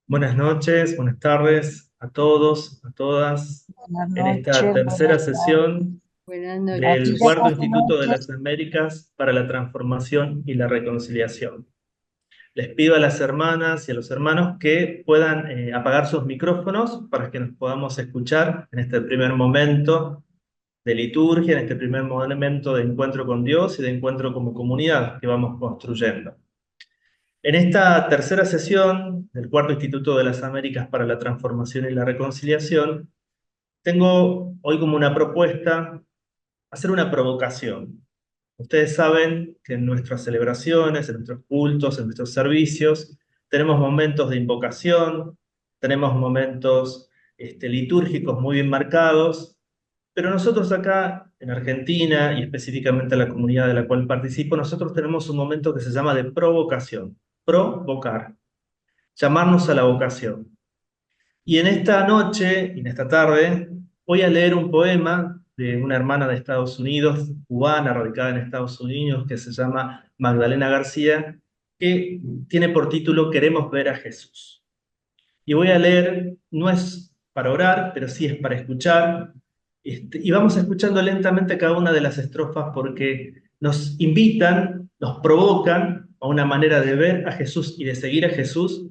Buenas noches, buenas tardes a todos, a todas, Buenas en esta noches, tercera buenas tardes. sesión Buenas Aquí del ya noches. Cuarto casi Instituto de noche. las Américas para la Transformación y la Reconciliación. Les pido a las hermanas y a los hermanos que puedan apagar sus micrófonos para que nos podamos escuchar en este primer momento de liturgia, en este primer momento de encuentro con Dios y de encuentro como comunidad que vamos construyendo. En esta tercera sesión del Cuarto Instituto de las Américas para la Transformación y la Reconciliación, tengo hoy como una propuesta hacer una provocación. Ustedes saben que en nuestras celebraciones, en nuestros cultos, en nuestros servicios, tenemos momentos de invocación, tenemos momentos litúrgicos muy bien marcados, pero nosotros acá en Argentina y específicamente en la comunidad de la cual participo, nosotros tenemos un momento que se llama de provocación, provocar, llamarnos a la vocación. Y en esta noche, y en esta tarde, voy a leer un poema de una hermana de Estados Unidos, cubana, radicada en Estados Unidos, que se llama Magdalena García, que tiene por título Queremos ver a Jesús. Y voy a leer, no es para orar, pero sí es para escuchar, y vamos escuchando lentamente cada una de las estrofas porque nos invitan, nos provocan a una manera de ver a Jesús y de seguir a Jesús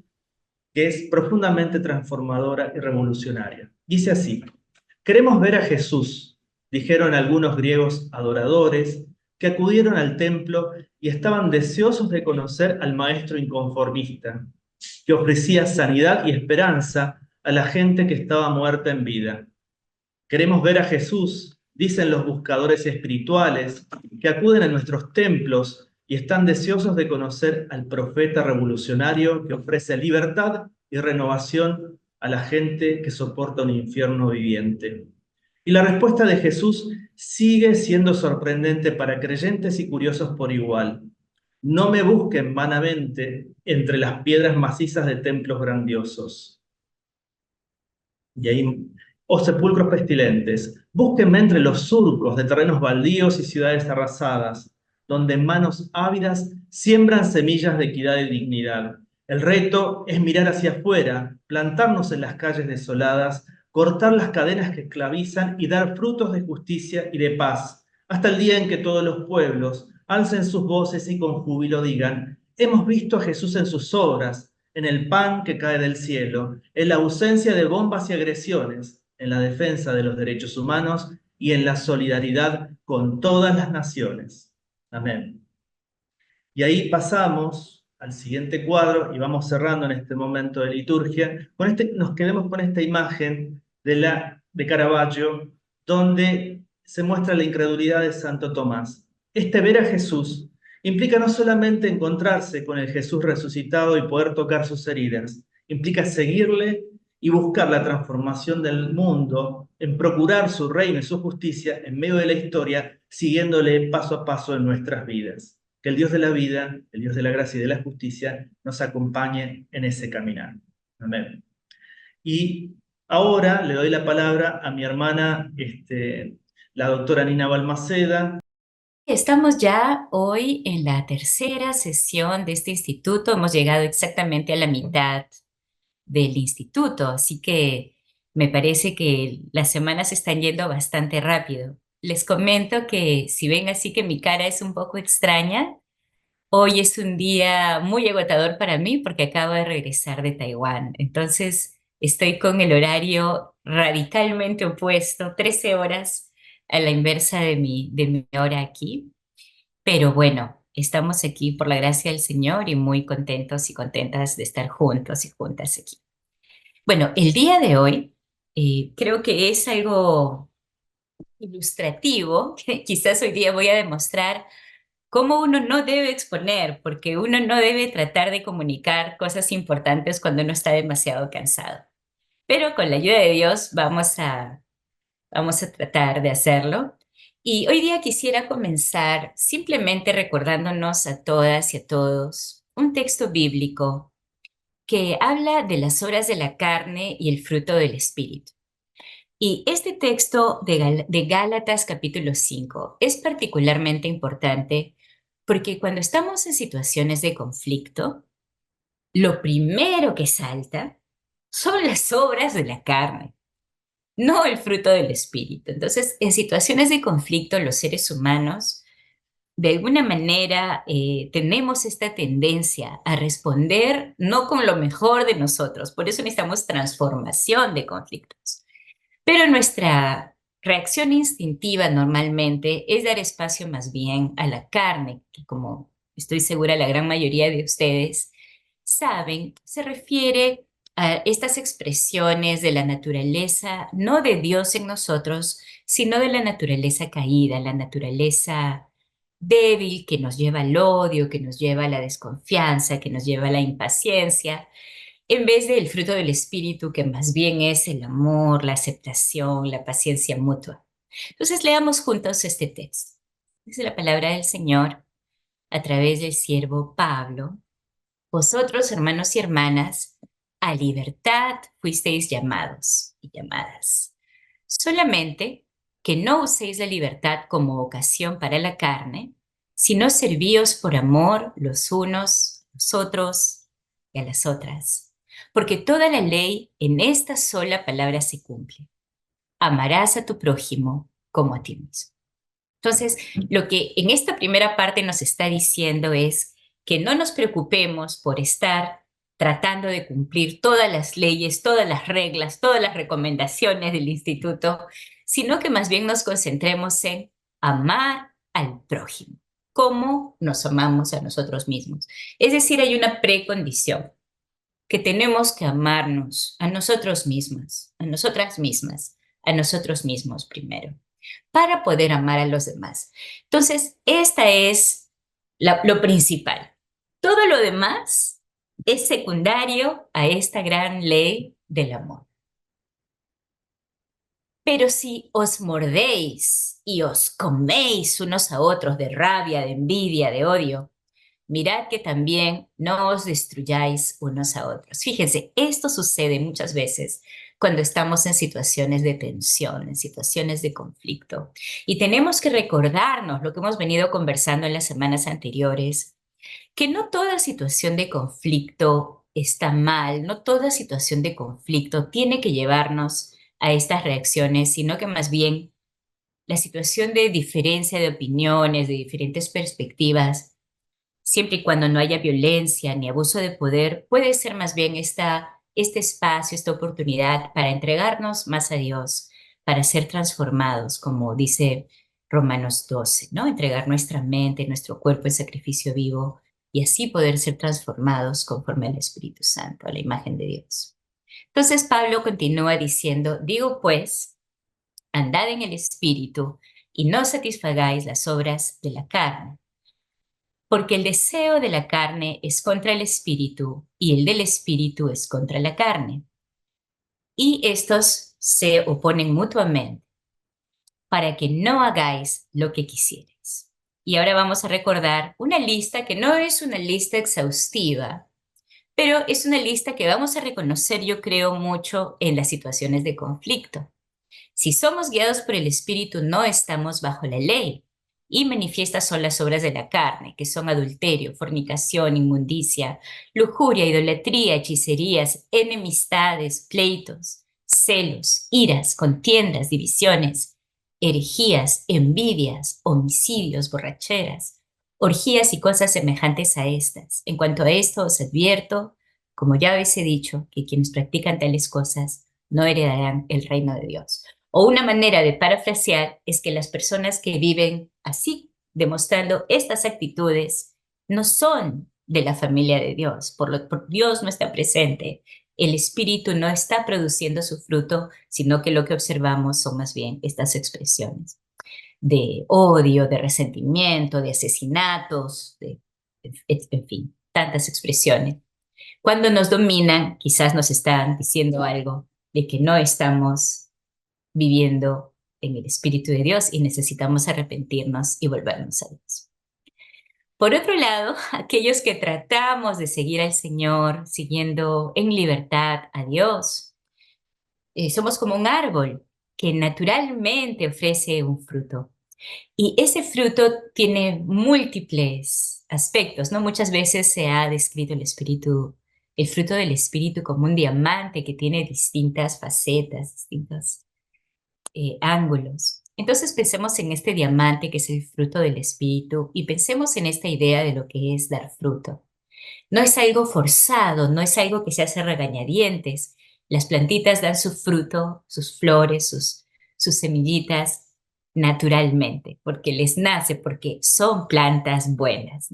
que es profundamente transformadora y revolucionaria. Dice así: queremos ver a Jesús, dijeron algunos griegos adoradores que acudieron al templo y estaban deseosos de conocer al maestro inconformista, que ofrecía sanidad y esperanza a la gente que estaba muerta en vida. Queremos ver a Jesús, dicen los buscadores espirituales, que acuden a nuestros templos y están deseosos de conocer al profeta revolucionario que ofrece libertad y renovación a la gente que soporta un infierno viviente. Y la respuesta de Jesús sigue siendo sorprendente para creyentes y curiosos por igual. No me busquen vanamente entre las piedras macizas de templos grandiosos. Y ahí, oh sepulcros pestilentes, búsquenme entre los surcos de terrenos baldíos y ciudades arrasadas, donde manos ávidas siembran semillas de equidad y dignidad. El reto es mirar hacia afuera, plantarnos en las calles desoladas, cortar las cadenas que esclavizan y dar frutos de justicia y de paz, hasta el día en que todos los pueblos alcen sus voces y con júbilo digan: hemos visto a Jesús en sus obras, en el pan que cae del cielo, en la ausencia de bombas y agresiones, en la defensa de los derechos humanos y en la solidaridad con todas las naciones. Amén. Y ahí pasamos al siguiente cuadro y vamos cerrando en este momento de liturgia. Nos quedemos con esta imagen de Caravaggio, donde se muestra la incredulidad de Santo Tomás. Este ver a Jesús implica no solamente encontrarse con el Jesús resucitado y poder tocar sus heridas, implica seguirle y buscar la transformación del mundo en procurar su reino y su justicia en medio de la historia, siguiéndole paso a paso en nuestras vidas. Que el Dios de la vida, el Dios de la gracia y de la justicia nos acompañe en ese caminar. Amén. Y ahora le doy la palabra a mi hermana, la doctora Nina Balmaceda. Estamos ya hoy en la tercera sesión de este instituto. Hemos llegado exactamente a la mitad del instituto, así que me parece que las semanas están yendo bastante rápido. Les comento que si ven así que mi cara es un poco extraña, hoy es un día muy agotador para mí porque acabo de regresar de Taiwán. Entonces estoy con el horario radicalmente opuesto, 13 horas a la inversa de mi hora aquí. Pero bueno, estamos aquí por la gracia del Señor y muy contentos y contentas de estar juntos y juntas aquí. Bueno, el día de hoy creo que es algo ilustrativo. Quizás hoy día voy a demostrar cómo uno no debe exponer, porque uno no debe tratar de comunicar cosas importantes cuando uno está demasiado cansado. Pero con la ayuda de Dios vamos a tratar de hacerlo. Y hoy día quisiera comenzar simplemente recordándonos a todas y a todos un texto bíblico que habla de las obras de la carne y el fruto del Espíritu. Y este texto de Gálatas capítulo 5 es particularmente importante porque cuando estamos en situaciones de conflicto, lo primero que salta son las obras de la carne, no el fruto del espíritu. Entonces, en situaciones de conflicto, los seres humanos, de alguna manera, tenemos esta tendencia a responder no con lo mejor de nosotros. Por eso necesitamos transformación de conflictos. Pero nuestra reacción instintiva normalmente es dar espacio más bien a la carne, que como estoy segura la gran mayoría de ustedes saben, se refiere a estas expresiones de la naturaleza, no de Dios en nosotros, sino de la naturaleza caída, la naturaleza débil que nos lleva al odio, que nos lleva a la desconfianza, que nos lleva a la impaciencia en vez del fruto del espíritu, que más bien es el amor, la aceptación, la paciencia mutua. Entonces leamos juntos este texto. Dice la palabra del Señor a través del siervo Pablo. Vosotros, hermanos y hermanas, a libertad fuisteis llamados y llamadas. Solamente que no uséis la libertad como ocasión para la carne, sino servíos por amor los unos a los otros y a las otras. Porque toda la ley en esta sola palabra se cumple. Amarás a tu prójimo como a ti mismo. Entonces, lo que en esta primera parte nos está diciendo es que no nos preocupemos por estar tratando de cumplir todas las leyes, todas las reglas, todas las recomendaciones del instituto, sino que más bien nos concentremos en amar al prójimo, como nos amamos a nosotros mismos. Es decir, hay una precondición, que tenemos que amarnos a nosotros mismas, a nosotras mismas, a nosotros mismos primero para poder amar a los demás. Entonces, esta es lo principal. Todo lo demás es secundario a esta gran ley del amor. Pero si os mordéis y os coméis unos a otros de rabia, de envidia, de odio, mirad que también no os destruyáis unos a otros. Fíjense, esto sucede muchas veces cuando estamos en situaciones de tensión, en situaciones de conflicto. Y tenemos que recordarnos lo que hemos venido conversando en las semanas anteriores, que no toda situación de conflicto está mal, no toda situación de conflicto tiene que llevarnos a estas reacciones, sino que más bien la situación de diferencia de opiniones, de diferentes perspectivas, siempre y cuando no haya violencia ni abuso de poder, puede ser más bien este espacio, esta oportunidad para entregarnos más a Dios, para ser transformados, como dice Romanos 12, ¿no? Entregar nuestra mente, nuestro cuerpo en sacrificio vivo y así poder ser transformados conforme al Espíritu Santo, a la imagen de Dios. Entonces Pablo continúa diciendo, digo pues, andad en el Espíritu y no satisfagáis las obras de la carne porque el deseo de la carne es contra el espíritu y el del espíritu es contra la carne. Y estos se oponen mutuamente para que no hagáis lo que quisierais. Y ahora vamos a recordar una lista que no es una lista exhaustiva, pero es una lista que vamos a reconocer, yo creo, mucho en las situaciones de conflicto. Si somos guiados por el Espíritu, no estamos bajo la ley. Y manifiestas son las obras de la carne, que son adulterio, fornicación, inmundicia, lujuria, idolatría, hechicerías, enemistades, pleitos, celos, iras, contiendas, divisiones, herejías, envidias, homicidios, borracheras, orgías y cosas semejantes a estas. En cuanto a esto, os advierto, como ya os he dicho, que quienes practican tales cosas no heredarán el reino de Dios. O una manera de parafrasear es que las personas que viven así, demostrando estas actitudes, no son de la familia de Dios. Por Dios no está presente. El Espíritu no está produciendo su fruto, sino que lo que observamos son más bien estas expresiones de odio, de resentimiento, de asesinatos, en fin, tantas expresiones. Cuando nos dominan, quizás nos están diciendo algo de que no estamos viviendo en el Espíritu de Dios y necesitamos arrepentirnos y volvernos a Dios. Por otro lado, aquellos que tratamos de seguir al Señor, siguiendo en libertad a Dios, somos como un árbol que naturalmente ofrece un fruto. Y ese fruto tiene múltiples aspectos, ¿no? Muchas veces se ha descrito el espíritu el fruto del espíritu como un diamante que tiene distintas facetas, distintos ángulos. Entonces pensemos en este diamante que es el fruto del espíritu y pensemos en esta idea de lo que es dar fruto. No es algo forzado, no es algo que se hace a regañadientes. Las plantitas dan su fruto, sus flores, sus semillitas naturalmente, porque les nace, porque son plantas buenas.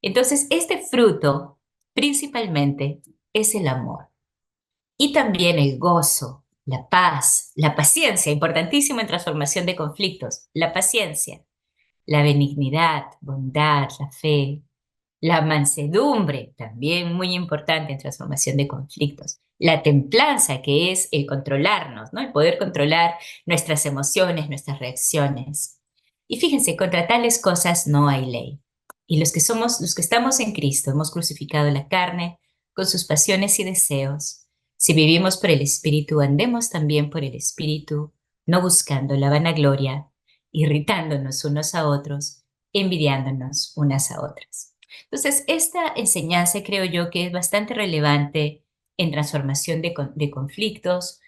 Entonces, este fruto principalmente es el amor y también el gozo, la paz, la paciencia, importantísimo en transformación de conflictos, la paciencia, la benignidad, bondad, la fe, la mansedumbre, también muy importante en transformación de conflictos. La templanza, que es el controlarnos, ¿no? El poder controlar nuestras emociones, nuestras reacciones. Y fíjense, contra tales cosas no hay ley. Y los que estamos en Cristo, hemos crucificado la carne con sus pasiones y deseos. Si vivimos por el Espíritu, andemos también por el Espíritu, no buscando la vanagloria, irritándonos unos a otros, envidiándonos unas a otras. Entonces, esta enseñanza creo yo que es bastante relevante en transformación de conflictos,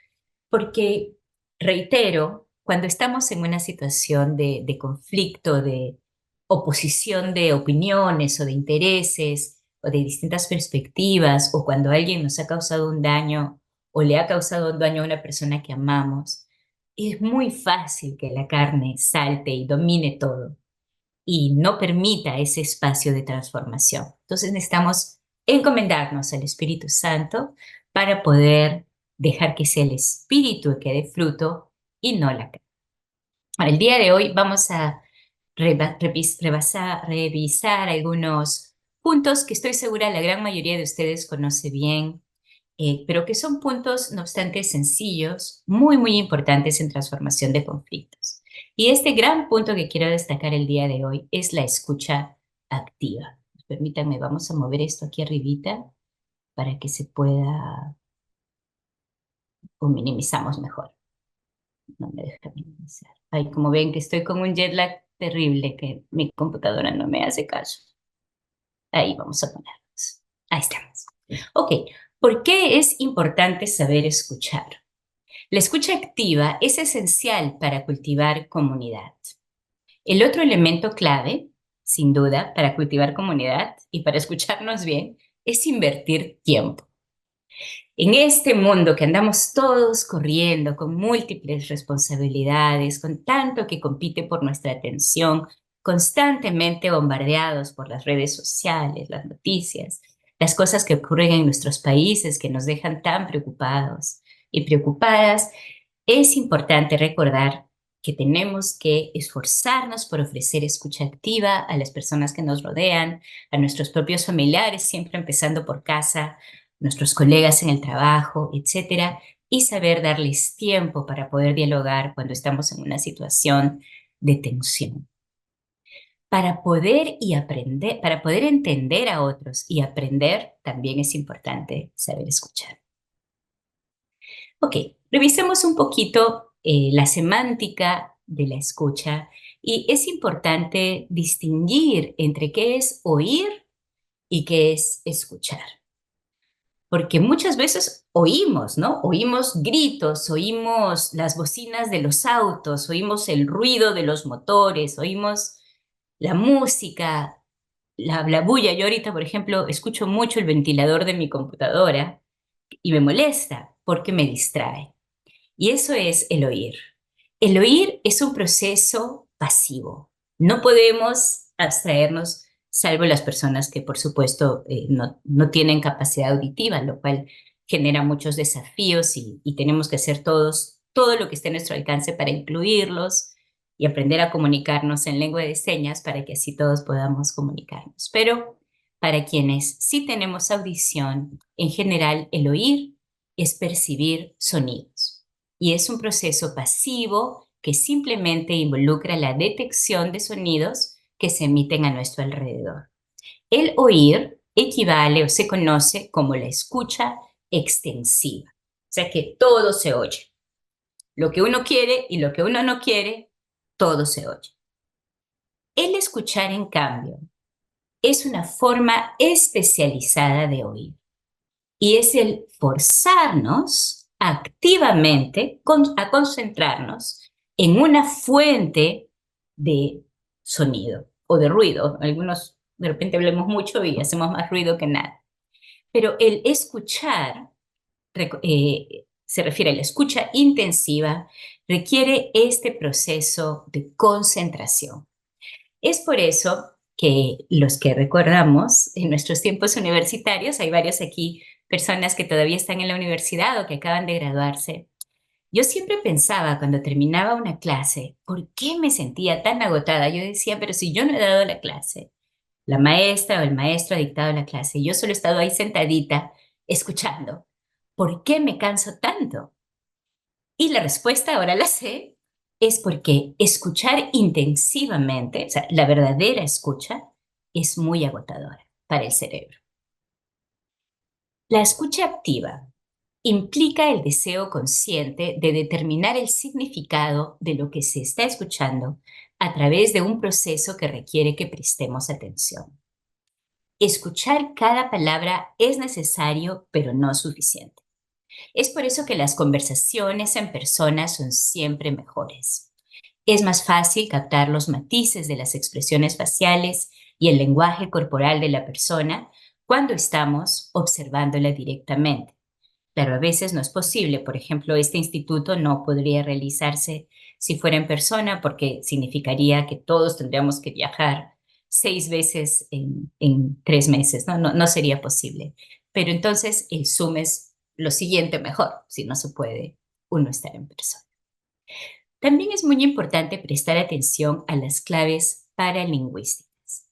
porque, reitero, cuando estamos en una situación de conflicto, de oposición de opiniones o de intereses o de distintas perspectivas, o cuando alguien nos ha causado un daño o le ha causado un daño a una persona que amamos, es muy fácil que la carne salte y domine todo y no permita ese espacio de transformación. Entonces necesitamos encomendarnos al Espíritu Santo para poder dejar que sea el Espíritu el que dé fruto y no la carne. Ahora, el día de hoy vamos a revisar algunos puntos que estoy segura la gran mayoría de ustedes conoce bien, pero que son puntos, no obstante, sencillos, muy, muy importantes en transformación de conflictos. Y este gran punto que quiero destacar el día de hoy es la escucha activa. Permítanme, vamos a mover esto aquí arribita para que se pueda, o minimizamos mejor. No me deja minimizar. Ay, como ven que estoy con un jet lag terrible que mi computadora no me hace caso. Ahí vamos a ponernos. Ahí estamos. Ok, ¿por qué es importante saber escuchar? La escucha activa es esencial para cultivar comunidad. El otro elemento clave, sin duda, para cultivar comunidad y para escucharnos bien, es invertir tiempo. En este mundo que andamos todos corriendo con múltiples responsabilidades, con tanto que compite por nuestra atención, constantemente bombardeados por las redes sociales, las noticias, las cosas que ocurren en nuestros países que nos dejan tan preocupados y preocupadas, es importante recordar que tenemos que esforzarnos por ofrecer escucha activa a las personas que nos rodean, a nuestros propios familiares, siempre empezando por casa, nuestros colegas en el trabajo, etcétera, y saber darles tiempo para poder dialogar cuando estamos en una situación de tensión. Para poder y aprender, para poder entender a otros y aprender, también es importante saber escuchar. Ok, revisemos un poquito la semántica de la escucha y es importante distinguir entre qué es oír y qué es escuchar. Porque muchas veces oímos, ¿no? Oímos gritos, oímos las bocinas de los autos, oímos el ruido de los motores, oímos la música, la bulla. Yo ahorita, por ejemplo, escucho mucho el ventilador de mi computadora y me molesta porque me distrae. Y eso es el oír. El oír es un proceso pasivo. No podemos abstraernos, salvo las personas que, por supuesto, no tienen capacidad auditiva, lo cual genera muchos desafíos y tenemos que hacer todo lo que esté a nuestro alcance para incluirlos y aprender a comunicarnos en lengua de señas para que así todos podamos comunicarnos. Pero para quienes sí tenemos audición, en general, el oír es percibir sonidos y es un proceso pasivo que simplemente involucra la detección de sonidos que se emiten a nuestro alrededor. El oír equivale o se conoce como la escucha extensiva, o sea que todo se oye. Lo que uno quiere y lo que uno no quiere, todo se oye. El escuchar, en cambio, es una forma especializada de oír. y es el forzarnos activamente a concentrarnos en una fuente de sonido o de ruido. Algunos de repente hablamos mucho y hacemos más ruido que nada. Pero el escuchar se refiere a la escucha intensiva, requiere este proceso de concentración. Es por eso que los que recordamos en nuestros tiempos universitarios, hay varios aquí, personas que todavía están en la universidad o que acaban de graduarse. Yo siempre pensaba cuando terminaba una clase, ¿por qué me sentía tan agotada? Yo decía, pero si yo no he dado la clase, la maestra o el maestro ha dictado la clase, yo solo he estado ahí sentadita escuchando, ¿por qué me canso tanto? Y la respuesta, ahora la sé, es porque escuchar intensivamente, o sea, la verdadera escucha, es muy agotadora para el cerebro. La escucha activa implica el deseo consciente de determinar el significado de lo que se está escuchando a través de un proceso que requiere que prestemos atención. Escuchar cada palabra es necesario, pero no suficiente. Es por eso que las conversaciones en persona son siempre mejores. Es más fácil captar los matices de las expresiones faciales y el lenguaje corporal de la persona cuando estamos observándola directamente. Pero a veces no es posible. Por ejemplo, este instituto no podría realizarse si fuera en persona porque significaría que todos tendríamos que viajar 6 veces en 3 meses. No sería posible. Pero entonces el Zoom es lo siguiente mejor, si no se puede uno estar en persona. También es muy importante prestar atención a las claves paralingüísticas.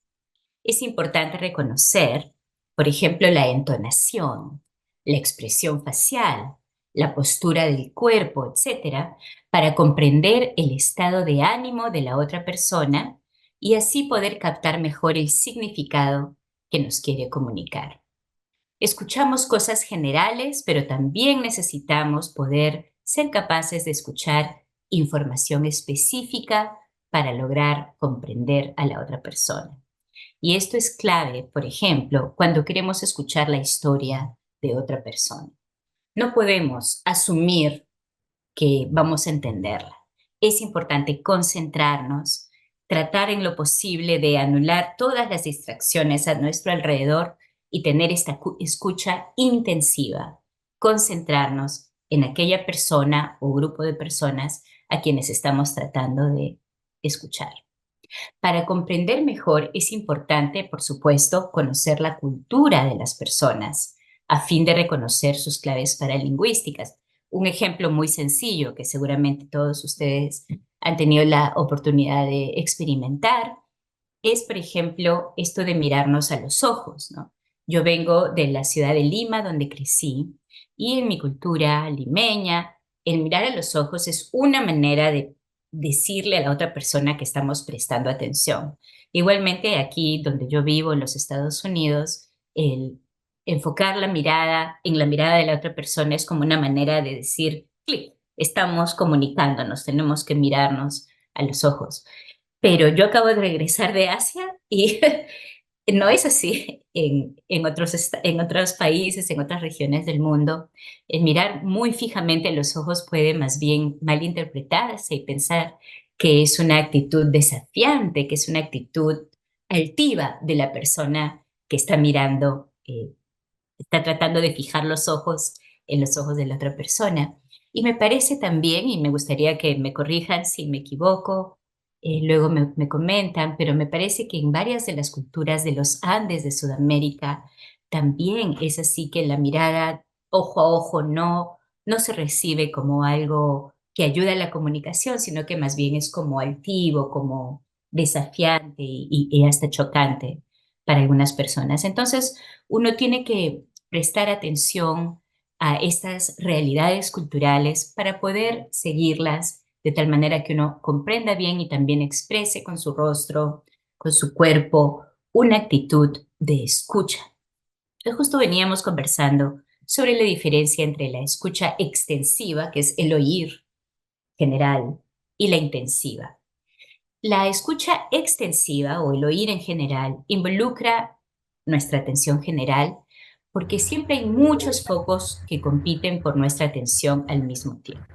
Es importante reconocer, por ejemplo, la entonación, la expresión facial, la postura del cuerpo, etcétera, para comprender el estado de ánimo de la otra persona y así poder captar mejor el significado que nos quiere comunicar. Escuchamos cosas generales, pero también necesitamos poder ser capaces de escuchar información específica para lograr comprender a la otra persona. Y esto es clave, por ejemplo, cuando queremos escuchar la historia de otra persona. No podemos asumir que vamos a entenderla. Es importante concentrarnos, tratar en lo posible de anular todas las distracciones a nuestro alrededor y tener esta escucha intensiva, concentrarnos en aquella persona o grupo de personas a quienes estamos tratando de escuchar. Para comprender mejor es importante, por supuesto, conocer la cultura de las personas a fin de reconocer sus claves paralingüísticas. Un ejemplo muy sencillo que seguramente todos ustedes han tenido la oportunidad de experimentar es, por ejemplo, esto de mirarnos a los ojos, ¿no? Yo vengo de la ciudad de Lima, donde crecí, y en mi cultura limeña, el mirar a los ojos es una manera de decirle a la otra persona que estamos prestando atención. Igualmente, aquí donde yo vivo, en los Estados Unidos, el enfocar la mirada en la mirada de la otra persona es como una manera de decir, clic, estamos comunicándonos, tenemos que mirarnos a los ojos. Pero yo acabo de regresar de Asia y no es así en otros países, en otras regiones del mundo. El mirar muy fijamente a los ojos puede más bien malinterpretarse y pensar que es una actitud desafiante, que es una actitud altiva de la persona que está mirando, está tratando de fijar los ojos en los ojos de la otra persona. Y me parece también, y me gustaría que me corrijan si me equivoco, luego me comentan, pero me parece que en varias de las culturas de los Andes de Sudamérica también es así que la mirada ojo a ojo no se recibe como algo que ayuda a la comunicación, sino que más bien es como altivo, como desafiante y hasta chocante para algunas personas. Entonces, uno tiene que prestar atención a estas realidades culturales para poder seguirlas de tal manera que uno comprenda bien y también exprese con su rostro, con su cuerpo, una actitud de escucha. Entonces, justo veníamos conversando sobre la diferencia entre la escucha extensiva, que es el oír general, y la intensiva. La escucha extensiva o el oír en general involucra nuestra atención general porque siempre hay muchos focos que compiten por nuestra atención al mismo tiempo.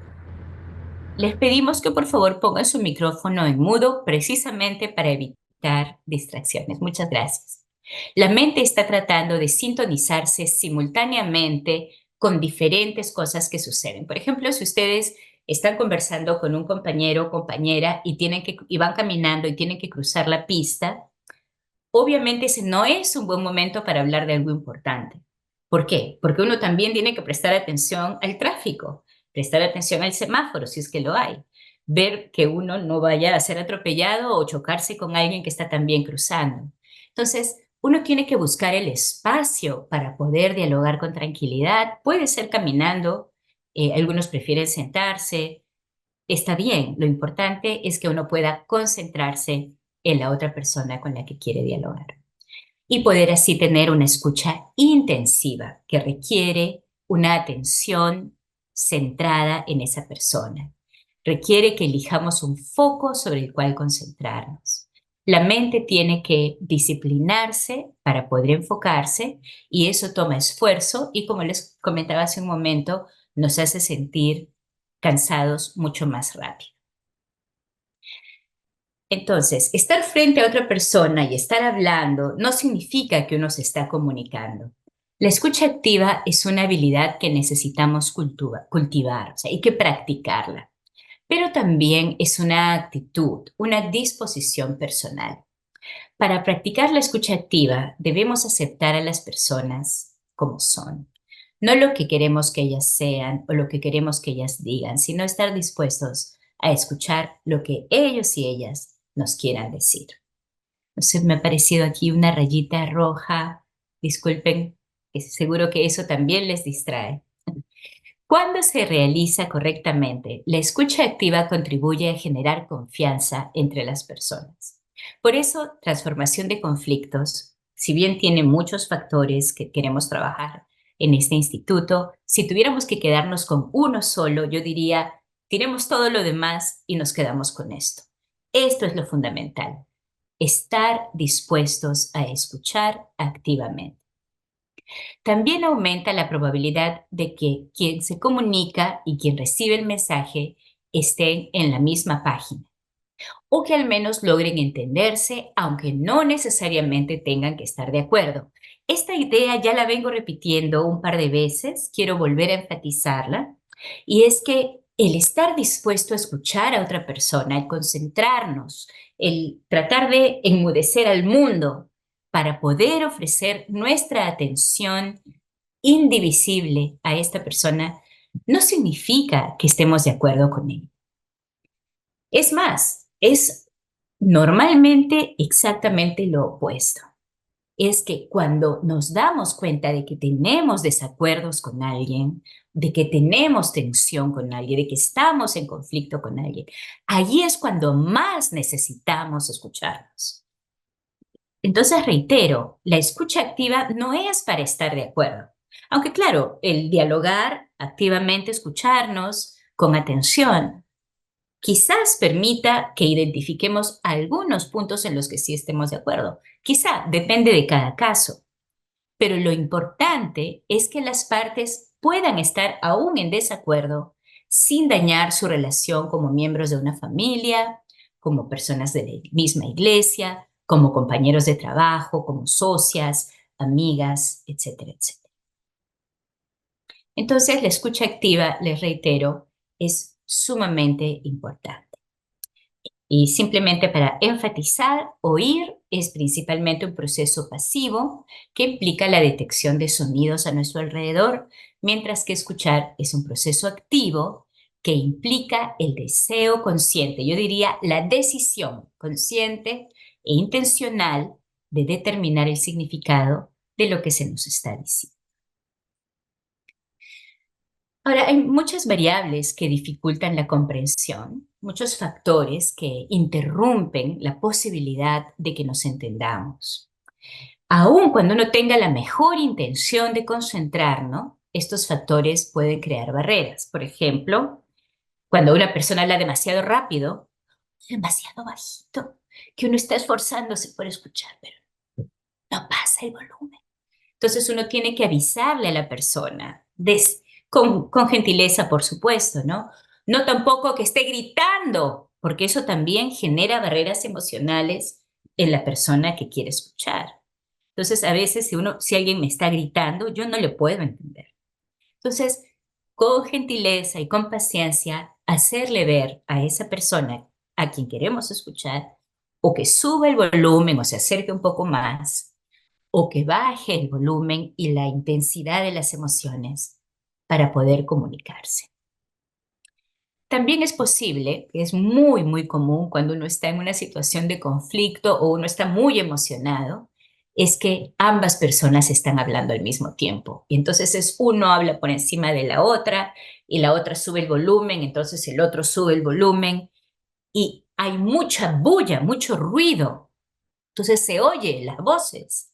Les pedimos que por favor pongan su micrófono en mudo precisamente para evitar distracciones. Muchas gracias. La mente está tratando de sintonizarse simultáneamente con diferentes cosas que suceden. Por ejemplo, si ustedes están conversando con un compañero o compañera y van caminando y tienen que cruzar la pista, obviamente ese no es un buen momento para hablar de algo importante. ¿Por qué? Porque uno también tiene que prestar atención al tráfico, prestar atención al semáforo, si es que lo hay, ver que uno no vaya a ser atropellado o chocarse con alguien que está también cruzando. Entonces, uno tiene que buscar el espacio para poder dialogar con tranquilidad. Puede ser caminando, algunos prefieren sentarse, está bien. Lo importante es que uno pueda concentrarse en la otra persona con la que quiere dialogar y poder así tener una escucha intensiva que requiere una atención centrada en esa persona. Requiere que elijamos un foco sobre el cual concentrarnos. La mente tiene que disciplinarse para poder enfocarse y eso toma esfuerzo y, como les comentaba hace un momento, nos hace sentir cansados mucho más rápido. Entonces, estar frente a otra persona y estar hablando no significa que uno se está comunicando. La escucha activa es una habilidad que necesitamos cultivar, o sea, hay que practicarla, pero también es una actitud, una disposición personal. Para practicar la escucha activa, debemos aceptar a las personas como son, no lo que queremos que ellas sean o lo que queremos que ellas digan, sino estar dispuestos a escuchar lo que ellos y ellas nos quieran decir. Entonces me ha parecido aquí una rayita roja. Disculpen, seguro que eso también les distrae. Cuando se realiza correctamente, la escucha activa contribuye a generar confianza entre las personas. Por eso, transformación de conflictos, si bien tiene muchos factores que queremos trabajar en este instituto, si tuviéramos que quedarnos con uno solo, yo diría, tiremos todo lo demás y nos quedamos con esto. Esto es lo fundamental, estar dispuestos a escuchar activamente. También aumenta la probabilidad de que quien se comunica y quien recibe el mensaje estén en la misma página o que al menos logren entenderse, aunque no necesariamente tengan que estar de acuerdo. Esta idea ya la vengo repitiendo un par de veces, quiero volver a enfatizarla, y es que el estar dispuesto a escuchar a otra persona, el concentrarnos, el tratar de enmudecer al mundo para poder ofrecer nuestra atención indivisible a esta persona, no significa que estemos de acuerdo con él. Es más, es normalmente exactamente lo opuesto. Es que cuando nos damos cuenta de que tenemos desacuerdos con alguien, de que tenemos tensión con alguien, de que estamos en conflicto con alguien, allí es cuando más necesitamos escucharnos. Entonces, reitero, la escucha activa no es para estar de acuerdo. Aunque claro, el dialogar activamente, escucharnos con atención, quizás permita que identifiquemos algunos puntos en los que sí estemos de acuerdo. Quizá depende de cada caso. Pero lo importante es que las partes puedan estar aún en desacuerdo sin dañar su relación como miembros de una familia, como personas de la misma iglesia, como compañeros de trabajo, como socias, amigas, etcétera, etcétera. Entonces, la escucha activa, les reitero, es sumamente importante. Y simplemente para enfatizar, oír es principalmente un proceso pasivo que implica la detección de sonidos a nuestro alrededor, mientras que escuchar es un proceso activo que implica el deseo consciente, yo diría la decisión consciente e intencional de determinar el significado de lo que se nos está diciendo. Ahora, hay muchas variables que dificultan la comprensión, muchos factores que interrumpen la posibilidad de que nos entendamos. Aun cuando uno tenga la mejor intención de concentrarnos, estos factores pueden crear barreras. Por ejemplo, cuando una persona habla demasiado rápido, demasiado bajito, que uno está esforzándose por escuchar, pero no pasa el volumen. Entonces uno tiene que avisarle a la persona, con gentileza, por supuesto, ¿no? No tampoco que esté gritando, porque eso también genera barreras emocionales en la persona que quiere escuchar. Entonces, a veces si alguien me está gritando, yo no le puedo entender. Entonces, con gentileza y con paciencia, hacerle ver a esa persona a quien queremos escuchar, o que suba el volumen o se acerque un poco más, o que baje el volumen y la intensidad de las emociones para poder comunicarse. También es posible, es muy, muy común cuando uno está en una situación de conflicto o uno está muy emocionado, es que ambas personas están hablando al mismo tiempo. Y entonces uno habla por encima de la otra y la otra sube el volumen, entonces el otro sube el volumen y hay mucha bulla, mucho ruido. Entonces se oye las voces,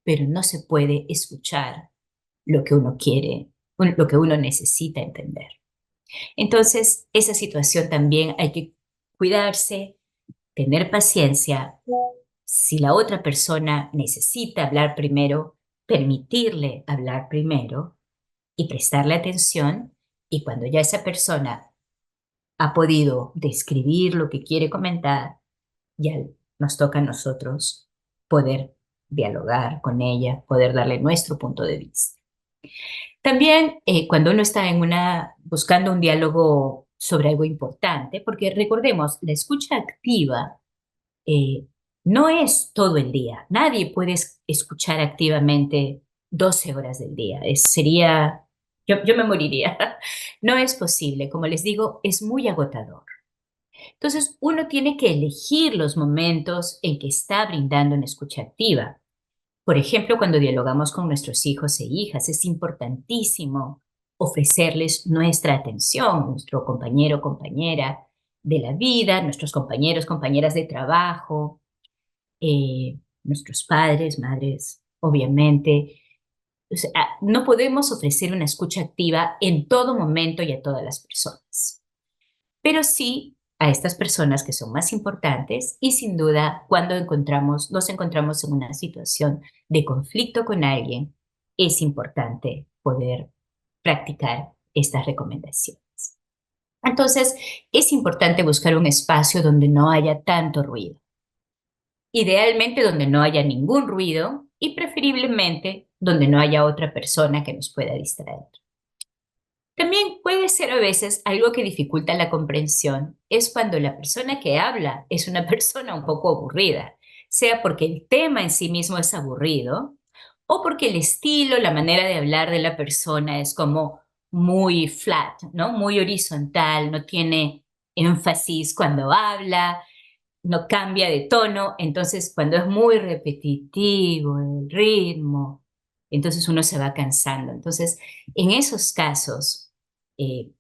pero no se puede escuchar lo que uno quiere, lo que uno necesita entender. Entonces, esa situación también hay que cuidarse, tener paciencia. Si la otra persona necesita hablar primero, permitirle hablar primero y prestarle atención. Y cuando ya esa persona ha podido describir lo que quiere comentar, ya nos toca a nosotros poder dialogar con ella, poder darle nuestro punto de vista. También cuando uno está buscando un diálogo sobre algo importante, porque recordemos, la escucha activa eh, no es todo el día. Nadie puede escuchar activamente 12 horas del día. Yo me moriría. No es posible. Como les digo, es muy agotador. Entonces, uno tiene que elegir los momentos en que está brindando una escucha activa. Por ejemplo, cuando dialogamos con nuestros hijos e hijas, es importantísimo ofrecerles nuestra atención, nuestro compañero o compañera de la vida, nuestros compañeros, compañeras de trabajo, nuestros padres, madres, obviamente. O sea, no podemos ofrecer una escucha activa en todo momento y a todas las personas, pero sí a estas personas que son más importantes y sin duda cuando nos encontramos en una situación de conflicto con alguien, es importante poder practicar estas recomendaciones. Entonces, es importante buscar un espacio donde no haya tanto ruido, idealmente donde no haya ningún ruido y preferiblemente donde no haya otra persona que nos pueda distraer. También puede ser a veces algo que dificulta la comprensión, es cuando la persona que habla es una persona un poco aburrida, sea porque el tema en sí mismo es aburrido o porque el estilo, la manera de hablar de la persona es como muy flat, ¿no? Muy horizontal, no tiene énfasis cuando habla, no cambia de tono, entonces cuando es muy repetitivo el ritmo, entonces uno se va cansando. Entonces, en esos casos, eh,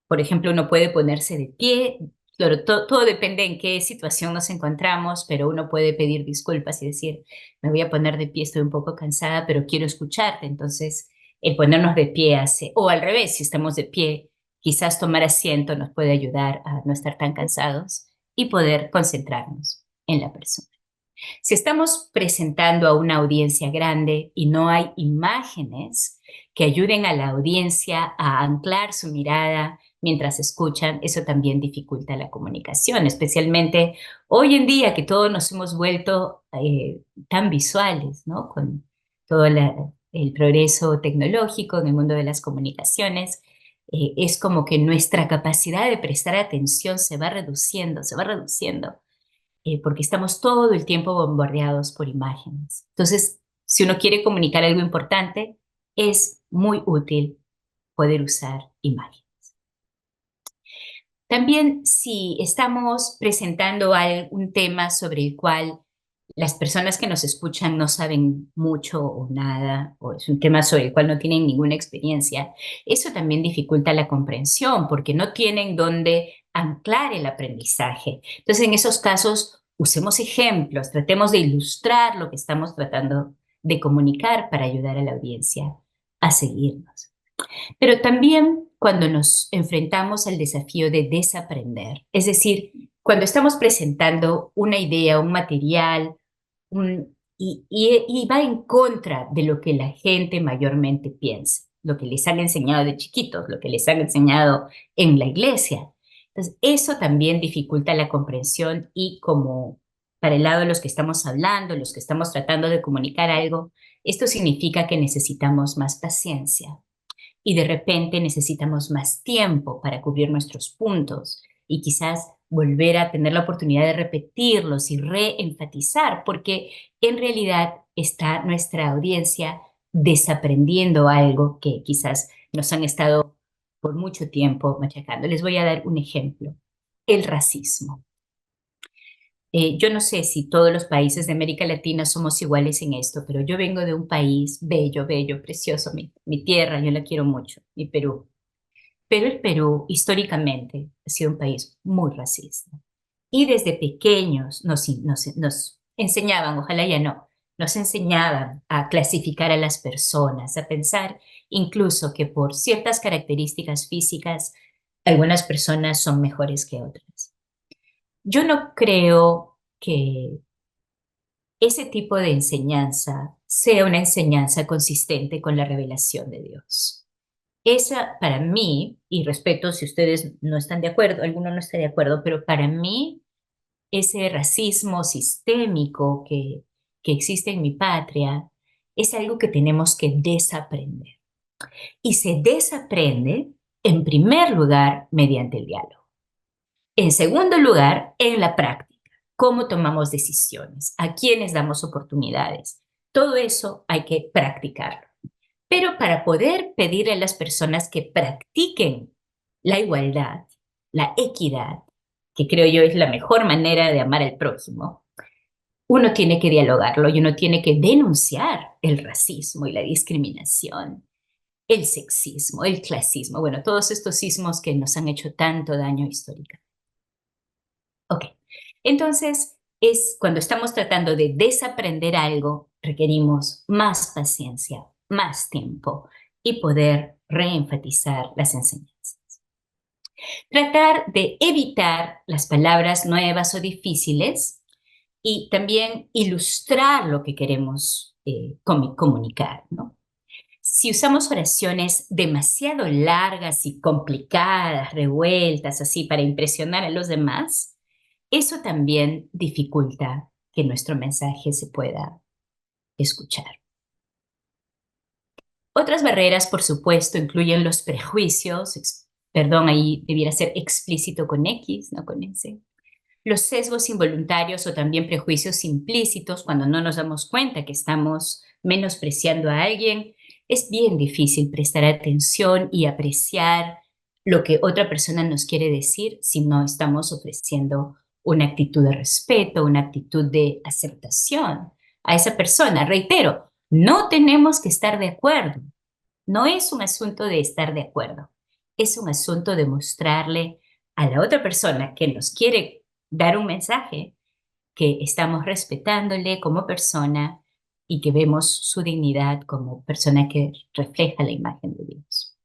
por ejemplo, uno puede ponerse de pie, claro, todo depende en qué situación nos encontramos, pero uno puede pedir disculpas y decir, me voy a poner de pie, estoy un poco cansada, pero quiero escucharte. Entonces, el ponernos de pie o al revés, si estamos de pie, quizás tomar asiento nos puede ayudar a no estar tan cansados y poder concentrarnos en la persona. Si estamos presentando a una audiencia grande y no hay imágenes que ayuden a la audiencia a anclar su mirada mientras escuchan, eso también dificulta la comunicación, especialmente hoy en día que todos nos hemos vuelto tan visuales, ¿no? Con todo el progreso tecnológico en el mundo de las comunicaciones. Es como que nuestra capacidad de prestar atención se va reduciendo porque estamos todo el tiempo bombardeados por imágenes. Entonces, si uno quiere comunicar algo importante, es muy útil poder usar imágenes. También si estamos presentando un tema sobre el cual las personas que nos escuchan no saben mucho o nada, o es un tema sobre el cual no tienen ninguna experiencia, eso también dificulta la comprensión porque no tienen dónde anclar el aprendizaje. Entonces, en esos casos, usemos ejemplos, tratemos de ilustrar lo que estamos tratando de comunicar para ayudar a la audiencia a seguirnos. Pero también cuando nos enfrentamos al desafío de desaprender, es decir, cuando estamos presentando una idea, un material, y va en contra de lo que la gente mayormente piensa, lo que les han enseñado de chiquitos, lo que les han enseñado en la iglesia. Entonces, eso también dificulta la comprensión y como para el lado de los que estamos hablando, los que estamos tratando de comunicar algo, esto significa que necesitamos más paciencia y de repente necesitamos más tiempo para cubrir nuestros puntos y quizás volver a tener la oportunidad de repetirlos y reenfatizar, porque en realidad está nuestra audiencia desaprendiendo algo que quizás nos han estado por mucho tiempo machacando. Les voy a dar un ejemplo, el racismo. Yo no sé si todos los países de América Latina somos iguales en esto, pero yo vengo de un país bello, bello, precioso, mi tierra, yo la quiero mucho, mi Perú. Pero el Perú históricamente ha sido un país muy racista. Y desde pequeños nos enseñaban, ojalá ya no, nos enseñaban a clasificar a las personas, a pensar incluso que por ciertas características físicas, algunas personas son mejores que otras. Yo no creo que ese tipo de enseñanza sea una enseñanza consistente con la revelación de Dios. Esa para mí, y respeto si ustedes no están de acuerdo, alguno no está de acuerdo, pero para mí ese racismo sistémico que existe en mi patria es algo que tenemos que desaprender. Y se desaprende, en primer lugar, mediante el diálogo. En segundo lugar, en la práctica. Cómo tomamos decisiones, a quiénes damos oportunidades. Todo eso hay que practicarlo. Pero para poder pedirle a las personas que practiquen la igualdad, la equidad, que creo yo es la mejor manera de amar al prójimo, uno tiene que dialogarlo y uno tiene que denunciar el racismo y la discriminación, el sexismo, el clasismo, bueno, todos estos sismos que nos han hecho tanto daño histórico. Ok, entonces es cuando estamos tratando de desaprender algo, requerimos más paciencia, más tiempo y poder reenfatizar las enseñanzas. Tratar de evitar las palabras nuevas o difíciles y también ilustrar lo que queremos comunicar, ¿no? Si usamos oraciones demasiado largas y complicadas, revueltas, así para impresionar a los demás, eso también dificulta que nuestro mensaje se pueda escuchar. Otras barreras, por supuesto, incluyen los prejuicios, perdón, ahí debiera ser explícito con X, no con S, los sesgos involuntarios o también prejuicios implícitos cuando no nos damos cuenta que estamos menospreciando a alguien. Es bien difícil prestar atención y apreciar lo que otra persona nos quiere decir si no estamos ofreciendo una actitud de respeto, una actitud de aceptación a esa persona. Reitero, no tenemos que estar de acuerdo. No es un asunto de estar de acuerdo. Es un asunto de mostrarle a la otra persona que nos quiere dar un mensaje que estamos respetándole como persona y que vemos su dignidad como persona que refleja la imagen de Dios.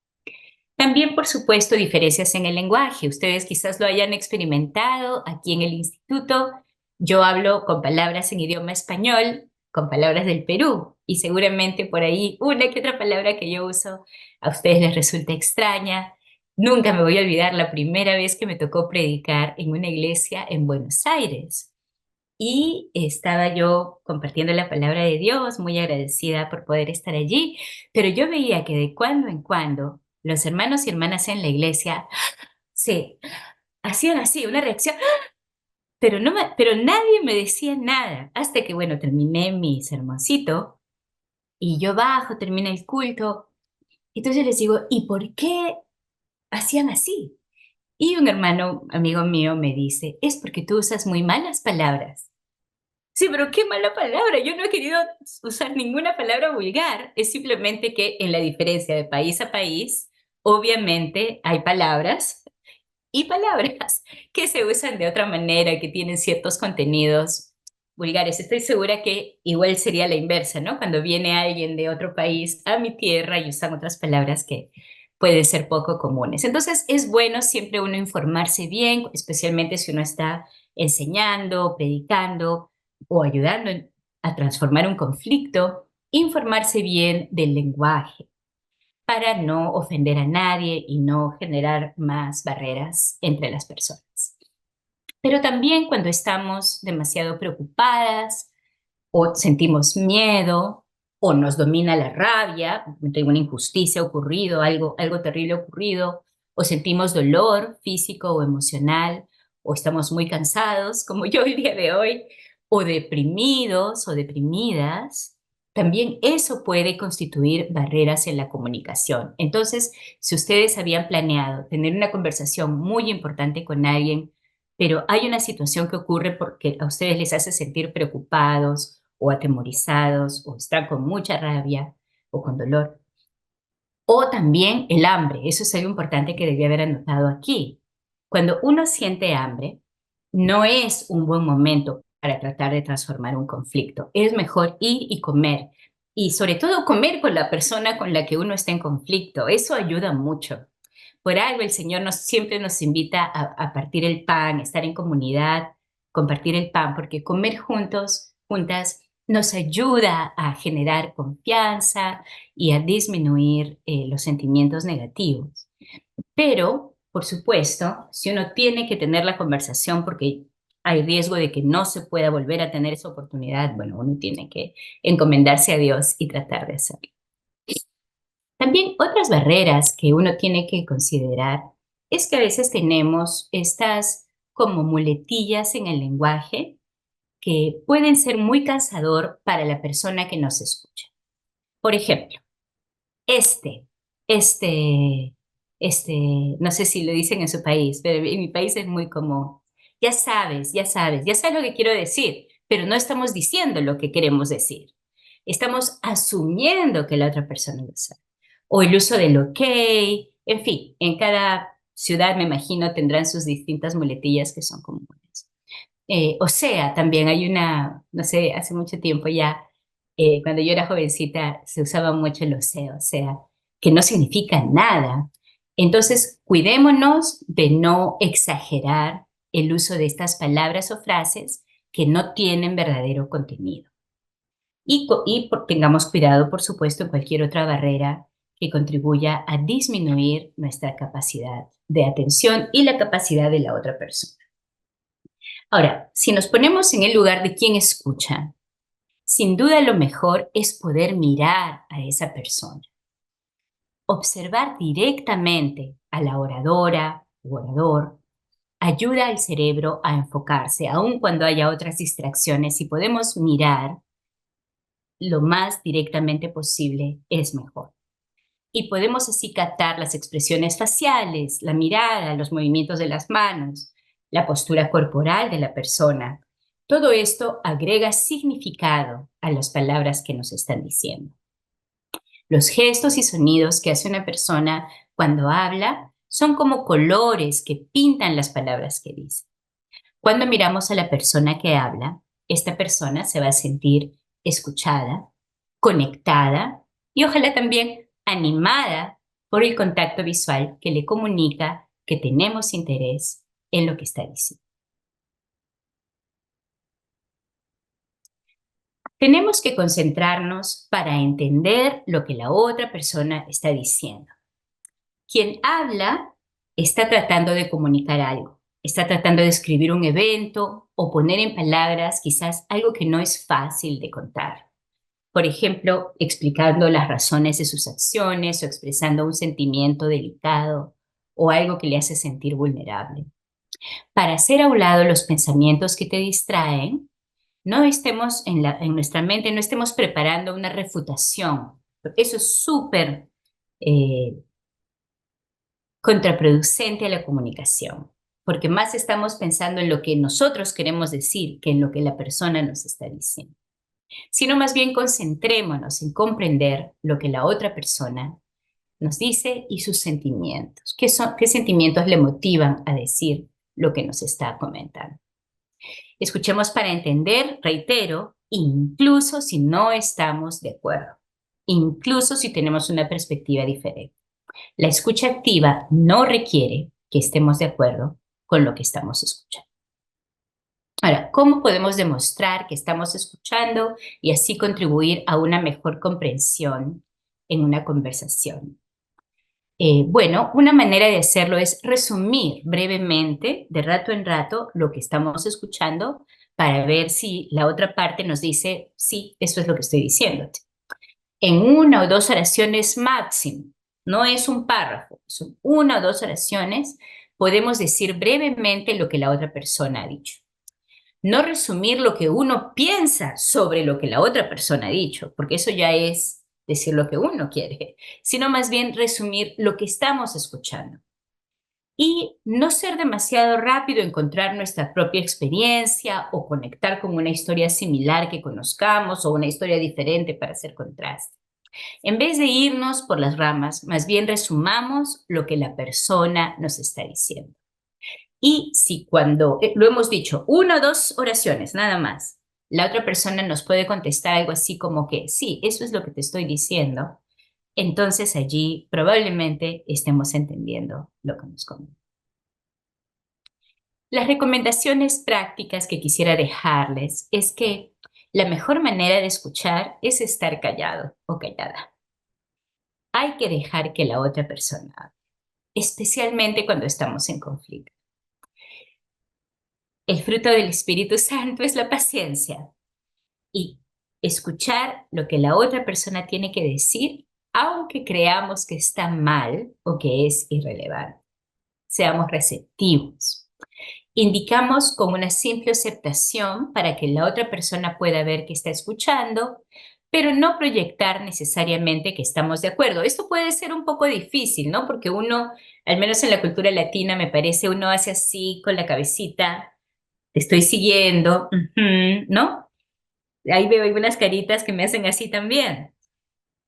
También, por supuesto, diferencias en el lenguaje. Ustedes quizás lo hayan experimentado aquí en el instituto. Yo hablo con palabras en idioma español, con palabras del Perú, y seguramente por ahí una que otra palabra que yo uso a ustedes les resulta extraña. Nunca me voy a olvidar la primera vez que me tocó predicar en una iglesia en Buenos Aires. Y estaba yo compartiendo la palabra de Dios, muy agradecida por poder estar allí, pero yo veía que de cuando en cuando los hermanos y hermanas en la iglesia se hacían así, una reacción, pero, pero nadie me decía nada, hasta que, bueno, terminé mi sermoncito y yo bajo, termina el culto, entonces les digo, ¿y por qué hacían así? Y un hermano, amigo mío, me dice, es porque tú usas muy malas palabras. Sí, pero qué mala palabra. Yo no he querido usar ninguna palabra vulgar. Es simplemente que en la diferencia de país a país, obviamente hay palabras y palabras que se usan de otra manera, que tienen ciertos contenidos vulgares. Estoy segura que igual sería la inversa, ¿no? Cuando viene alguien de otro país a mi tierra y usan otras palabras que pueden ser poco comunes. Entonces, es bueno siempre uno informarse bien, especialmente si uno está enseñando, predicando o ayudando a transformar un conflicto, informarse bien del lenguaje para no ofender a nadie y no generar más barreras entre las personas. Pero también cuando estamos demasiado preocupadas o sentimos miedo o nos domina la rabia, tengo una injusticia ocurrido, algo terrible ocurrido, o sentimos dolor físico o emocional, o estamos muy cansados, como yo el día de hoy, o deprimidos o deprimidas, también eso puede constituir barreras en la comunicación. Entonces, si ustedes habían planeado tener una conversación muy importante con alguien, pero hay una situación que ocurre porque a ustedes les hace sentir preocupados o atemorizados o están con mucha rabia o con dolor. O también el hambre, eso es algo importante que debía haber anotado aquí. Cuando uno siente hambre, no es un buen momento para tratar de transformar un conflicto. Es mejor ir y comer. Y sobre todo comer con la persona con la que uno está en conflicto. Eso ayuda mucho. Por algo el Señor siempre nos invita a partir el pan, estar en comunidad, compartir el pan, porque comer juntos, juntas, nos ayuda a generar confianza y a disminuir los sentimientos negativos. Pero, por supuesto, si uno tiene que tener la conversación porque hay riesgo de que no se pueda volver a tener esa oportunidad, bueno, uno tiene que encomendarse a Dios y tratar de hacerlo. También otras barreras que uno tiene que considerar es que a veces tenemos estas como muletillas en el lenguaje que pueden ser muy cansador para la persona que nos escucha. Por ejemplo, este, este, no sé si lo dicen en su país, pero en mi país es muy común. Ya sabes lo que quiero decir, pero no estamos diciendo lo que queremos decir. Estamos asumiendo que la otra persona lo sabe. O el uso del ok, en fin, en cada ciudad, me imagino, tendrán sus distintas muletillas que son comunes. O sea, también hay una, no sé, hace mucho tiempo ya, cuando yo era jovencita, se usaba mucho el o sea, que no significa nada. Entonces, cuidémonos de no exagerar el uso de estas palabras o frases que no tienen verdadero contenido. Tengamos cuidado, por supuesto, en cualquier otra barrera que contribuya a disminuir nuestra capacidad de atención y la capacidad de la otra persona. Ahora, si nos ponemos en el lugar de quien escucha, sin duda lo mejor es poder mirar a esa persona, observar directamente a la oradora o orador, ayuda al cerebro a enfocarse, aun cuando haya otras distracciones. Si podemos mirar lo más directamente posible, es mejor. Y podemos así captar las expresiones faciales, la mirada, los movimientos de las manos, la postura corporal de la persona. Todo esto agrega significado a las palabras que nos están diciendo. Los gestos y sonidos que hace una persona cuando habla son como colores que pintan las palabras que dice. Cuando miramos a la persona que habla, esta persona se va a sentir escuchada, conectada y ojalá también animada por el contacto visual que le comunica que tenemos interés en lo que está diciendo. Tenemos que concentrarnos para entender lo que la otra persona está diciendo. Quien habla está tratando de comunicar algo, está tratando de escribir un evento o poner en palabras quizás algo que no es fácil de contar. Por ejemplo, explicando las razones de sus acciones o expresando un sentimiento delicado o algo que le hace sentir vulnerable. Para hacer a un lado los pensamientos que te distraen, no estemos en nuestra mente, no estemos preparando una refutación. Eso es súper contraproducente a la comunicación, porque más estamos pensando en lo que nosotros queremos decir que en lo que la persona nos está diciendo. Sino más bien concentrémonos en comprender lo que la otra persona nos dice y sus sentimientos. ¿Qué sentimientos le motivan a decir lo que nos está comentando? Escuchemos para entender, reitero, incluso si no estamos de acuerdo, incluso si tenemos una perspectiva diferente. La escucha activa no requiere que estemos de acuerdo con lo que estamos escuchando. Ahora, ¿cómo podemos demostrar que estamos escuchando y así contribuir a una mejor comprensión en una conversación? Bueno, una manera de hacerlo es resumir brevemente, de rato en rato, lo que estamos escuchando para ver si la otra parte nos dice, sí, eso es lo que estoy diciéndote. En una o dos oraciones máximo, no es un párrafo, son una o dos oraciones, podemos decir brevemente lo que la otra persona ha dicho. No resumir lo que uno piensa sobre lo que la otra persona ha dicho, porque eso ya es decir lo que uno quiere, sino más bien resumir lo que estamos escuchando. Y no ser demasiado rápido, encontrar nuestra propia experiencia o conectar con una historia similar que conozcamos o una historia diferente para hacer contraste. En vez de irnos por las ramas, más bien resumamos lo que la persona nos está diciendo. Y si cuando, lo hemos dicho, una o dos oraciones, nada más, la otra persona nos puede contestar algo así como que, sí, eso es lo que te estoy diciendo, entonces allí probablemente estemos entendiendo lo que nos comenta. Las recomendaciones prácticas que quisiera dejarles es que la mejor manera de escuchar es estar callado o callada. Hay que dejar que la otra persona hable, especialmente cuando estamos en conflicto. El fruto del Espíritu Santo es la paciencia y escuchar lo que la otra persona tiene que decir, aunque creamos que está mal o que es irrelevante. Seamos receptivos. Indicamos con una simple aceptación para que la otra persona pueda ver que está escuchando, pero no proyectar necesariamente que estamos de acuerdo. Esto puede ser un poco difícil, ¿no? Porque uno, al menos en la cultura latina, me parece, uno hace así con la cabecita, te estoy siguiendo, ¿no? Ahí veo algunas caritas que me hacen así también.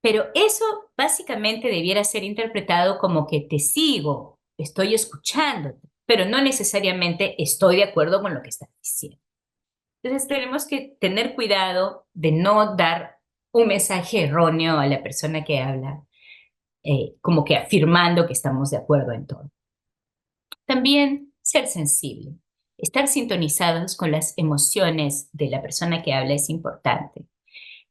Pero eso básicamente debiera ser interpretado como que te sigo, estoy escuchándote, pero no necesariamente estoy de acuerdo con lo que estás diciendo. Entonces tenemos que tener cuidado de no dar un mensaje erróneo a la persona que habla, como que afirmando que estamos de acuerdo en todo. También ser sensible. Estar sintonizados con las emociones de la persona que habla es importante.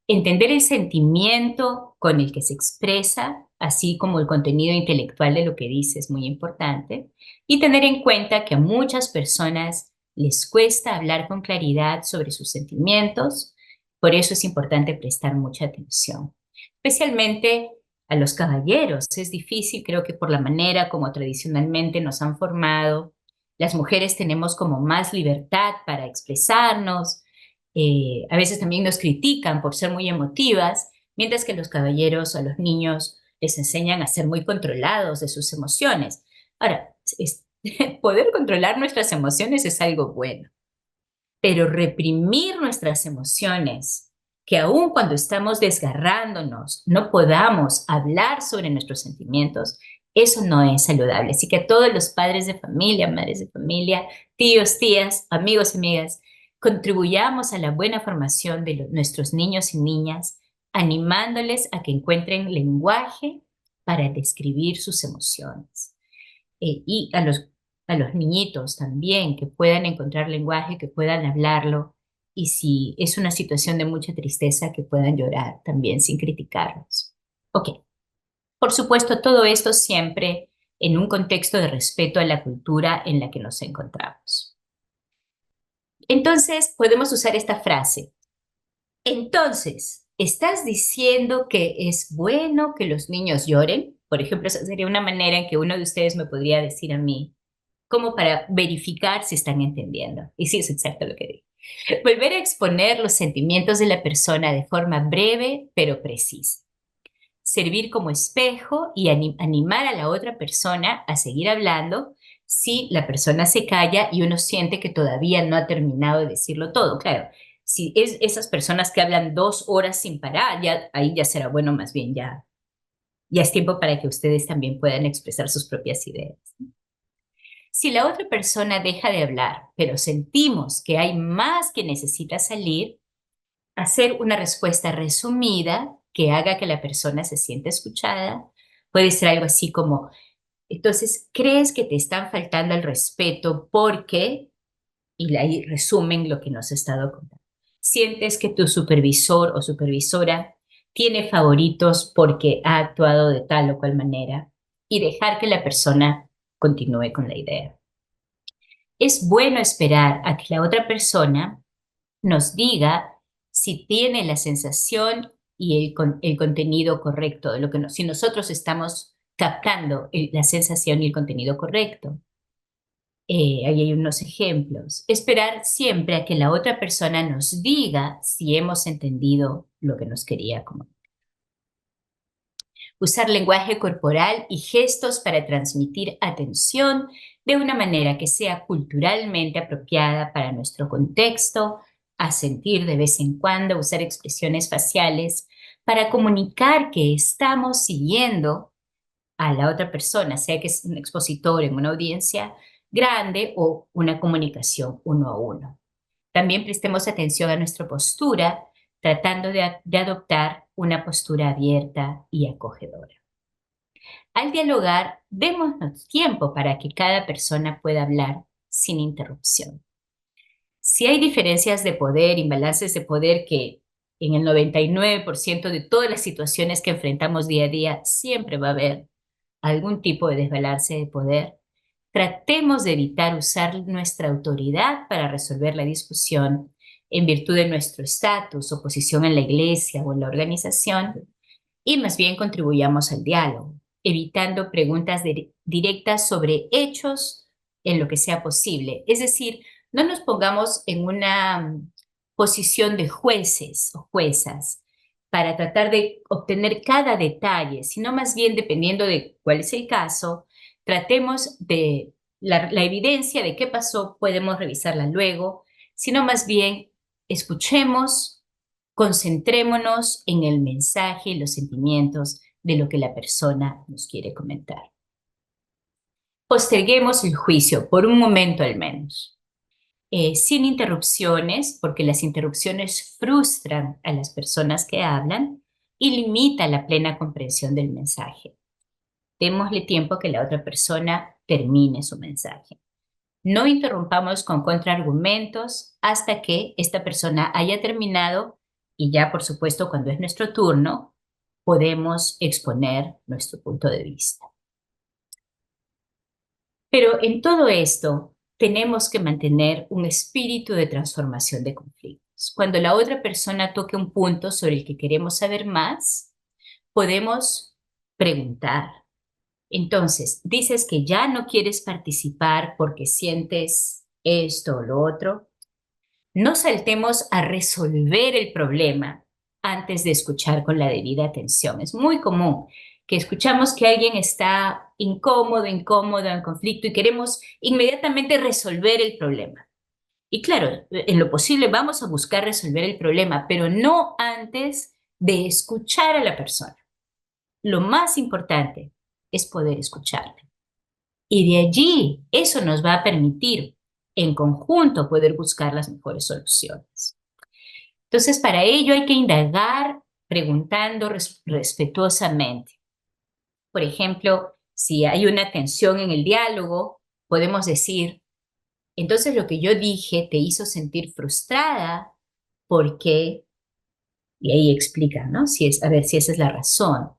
Entender el sentimiento con el que se expresa, así como el contenido intelectual de lo que dice, es muy importante. Y tener en cuenta que a muchas personas les cuesta hablar con claridad sobre sus sentimientos, por eso es importante prestar mucha atención, especialmente a los caballeros. Es difícil, creo que por la manera como tradicionalmente nos han formado, las mujeres tenemos como más libertad para expresarnos, a veces también nos critican por ser muy emotivas, mientras que los caballeros a los niños les enseñan a ser muy controlados de sus emociones. Ahora, poder controlar nuestras emociones es algo bueno, pero reprimir nuestras emociones, que aun cuando estamos desgarrándonos, no podamos hablar sobre nuestros sentimientos, eso no es saludable. Así que a todos los padres de familia, madres de familia, tíos, tías, amigos, amigas, contribuyamos a la buena formación de nuestros niños y niñas, animándoles a que encuentren lenguaje para describir sus emociones. Y a los niñitos también, que puedan encontrar lenguaje, que puedan hablarlo, y si es una situación de mucha tristeza, que puedan llorar también sin criticarlos. Ok, por supuesto, todo esto siempre en un contexto de respeto a la cultura en la que nos encontramos. Entonces, podemos usar esta frase. Entonces, ¿estás diciendo que es bueno que los niños lloren? Por ejemplo, esa sería una manera en que uno de ustedes me podría decir a mí, como para verificar si están entendiendo. Y sí, es exacto lo que digo. Volver a exponer los sentimientos de la persona de forma breve pero precisa. Servir como espejo y animar a la otra persona a seguir hablando si la persona se calla y uno siente que todavía no ha terminado de decirlo todo. Claro, si es esas personas que hablan 2 horas sin parar, ya, ahí ya será bueno, más bien ya es tiempo para que ustedes también puedan expresar sus propias ideas. Si la otra persona deja de hablar, pero sentimos que hay más que necesita salir, hacer una respuesta resumida que haga que la persona se sienta escuchada. Puede ser algo así como, entonces, ¿crees que te están faltando el respeto porque? y ahí resumen lo que nos ha estado contando. Sientes que tu supervisor o supervisora tiene favoritos porque ha actuado de tal o cual manera y dejar que la persona continúe con la idea. Es bueno esperar a que la otra persona nos diga si tiene la sensación y el contenido correcto de lo que si nosotros estamos captando la sensación y el contenido correcto. Ahí hay unos ejemplos. Esperar siempre a que la otra persona nos diga si hemos entendido lo que nos quería comunicar. Usar lenguaje corporal y gestos para transmitir atención de una manera que sea culturalmente apropiada para nuestro contexto, asentir de vez en cuando, usar expresiones faciales para comunicar que estamos siguiendo a la otra persona, sea que es un expositor en una audiencia grande o una comunicación uno a uno. También prestemos atención a nuestra postura, tratando de adoptar una postura abierta y acogedora. Al dialogar, démonos tiempo para que cada persona pueda hablar sin interrupción. Si hay diferencias de poder, imbalances de poder que en el 99% de todas las situaciones que enfrentamos día a día siempre va a haber algún tipo de desbalance de poder, tratemos de evitar usar nuestra autoridad para resolver la discusión en virtud de nuestro estatus o posición en la iglesia o en la organización y más bien contribuyamos al diálogo, evitando preguntas directas sobre hechos en lo que sea posible. Es decir, no nos pongamos en una posición de jueces o juezas para tratar de obtener cada detalle, sino más bien, dependiendo de cuál es el caso, tratemos de la evidencia de qué pasó, podemos revisarla luego, sino más bien escuchemos, concentrémonos en el mensaje y los sentimientos de lo que la persona nos quiere comentar. Posterguemos el juicio por un momento al menos, sin interrupciones, porque las interrupciones frustran a las personas que hablan y limita la plena comprensión del mensaje. Démosle tiempo a que la otra persona termine su mensaje. No interrumpamos con contraargumentos hasta que esta persona haya terminado y ya, por supuesto, cuando es nuestro turno, podemos exponer nuestro punto de vista. Pero en todo esto, tenemos que mantener un espíritu de transformación de conflictos. Cuando la otra persona toque un punto sobre el que queremos saber más, podemos preguntar. Entonces, dices que ya no quieres participar porque sientes esto o lo otro. No saltemos a resolver el problema antes de escuchar con la debida atención. Es muy común que escuchamos que alguien está incómodo, en conflicto y queremos inmediatamente resolver el problema. Y claro, en lo posible vamos a buscar resolver el problema, pero no antes de escuchar a la persona. Lo más importante es poder escucharla. Y de allí, eso nos va a permitir en conjunto poder buscar las mejores soluciones. Entonces, para ello hay que indagar preguntando respetuosamente. Por ejemplo, si hay una tensión en el diálogo, podemos decir, entonces lo que yo dije te hizo sentir frustrada porque, y ahí explica, ¿no? A ver si esa es la razón.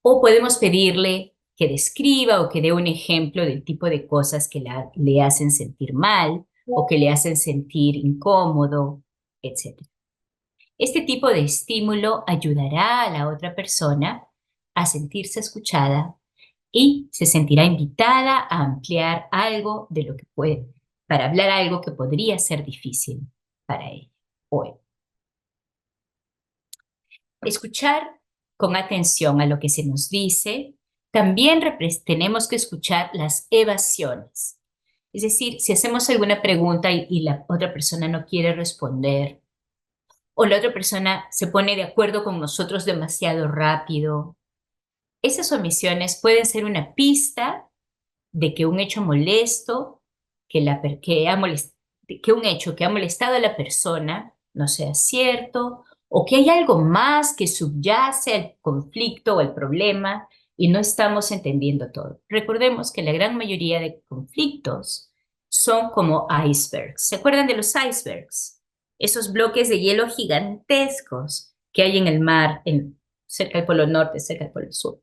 O podemos pedirle que describa o que dé un ejemplo del tipo de cosas que le hacen sentir mal o que le hacen sentir incómodo, etc. Este tipo de estímulo ayudará a la otra persona a sentirse escuchada y se sentirá invitada a ampliar algo de lo que puede, para hablar algo que podría ser difícil para ella o él. Escuchar con atención a lo que se nos dice. También tenemos que escuchar las evasiones. Es decir, si hacemos alguna pregunta y la otra persona no quiere responder, o la otra persona se pone de acuerdo con nosotros demasiado rápido, esas omisiones pueden ser una pista de que un hecho molesto, que un hecho que ha molestado a la persona no sea cierto, o que hay algo más que subyace al conflicto o al problema y no estamos entendiendo todo. Recordemos que la gran mayoría de conflictos son como icebergs. ¿Se acuerdan de los icebergs? Esos bloques de hielo gigantescos que hay en el mar, cerca del Polo Norte, cerca del Polo Sur.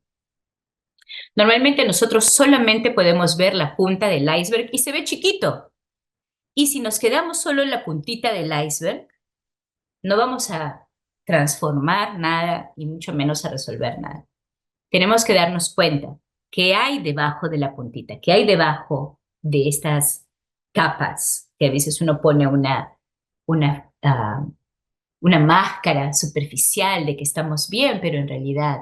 Normalmente nosotros solamente podemos ver la punta del iceberg y se ve chiquito. Y si nos quedamos solo en la puntita del iceberg, no vamos a transformar nada y mucho menos a resolver nada. Tenemos que darnos cuenta qué hay debajo de la puntita, qué hay debajo de estas capas, que a veces uno pone una, uh, una máscara superficial de que estamos bien, pero en realidad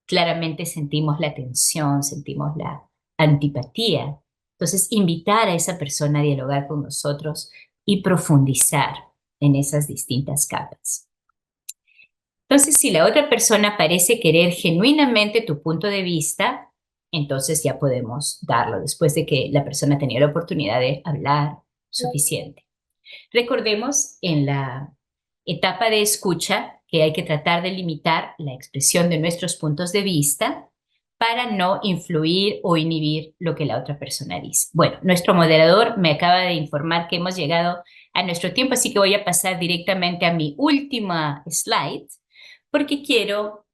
claramente sentimos la tensión, sentimos la antipatía. Entonces, invitar a esa persona a dialogar con nosotros y profundizar en esas distintas capas. Entonces, si la otra persona parece querer genuinamente tu punto de vista, entonces ya podemos darlo después de que la persona tenía la oportunidad de hablar suficiente. Recordemos en la etapa de escucha que hay que tratar de limitar la expresión de nuestros puntos de vista para no influir o inhibir lo que la otra persona dice. Bueno, nuestro moderador me acaba de informar que hemos llegado a nuestro tiempo, así que voy a pasar directamente a mi última slide porque quiero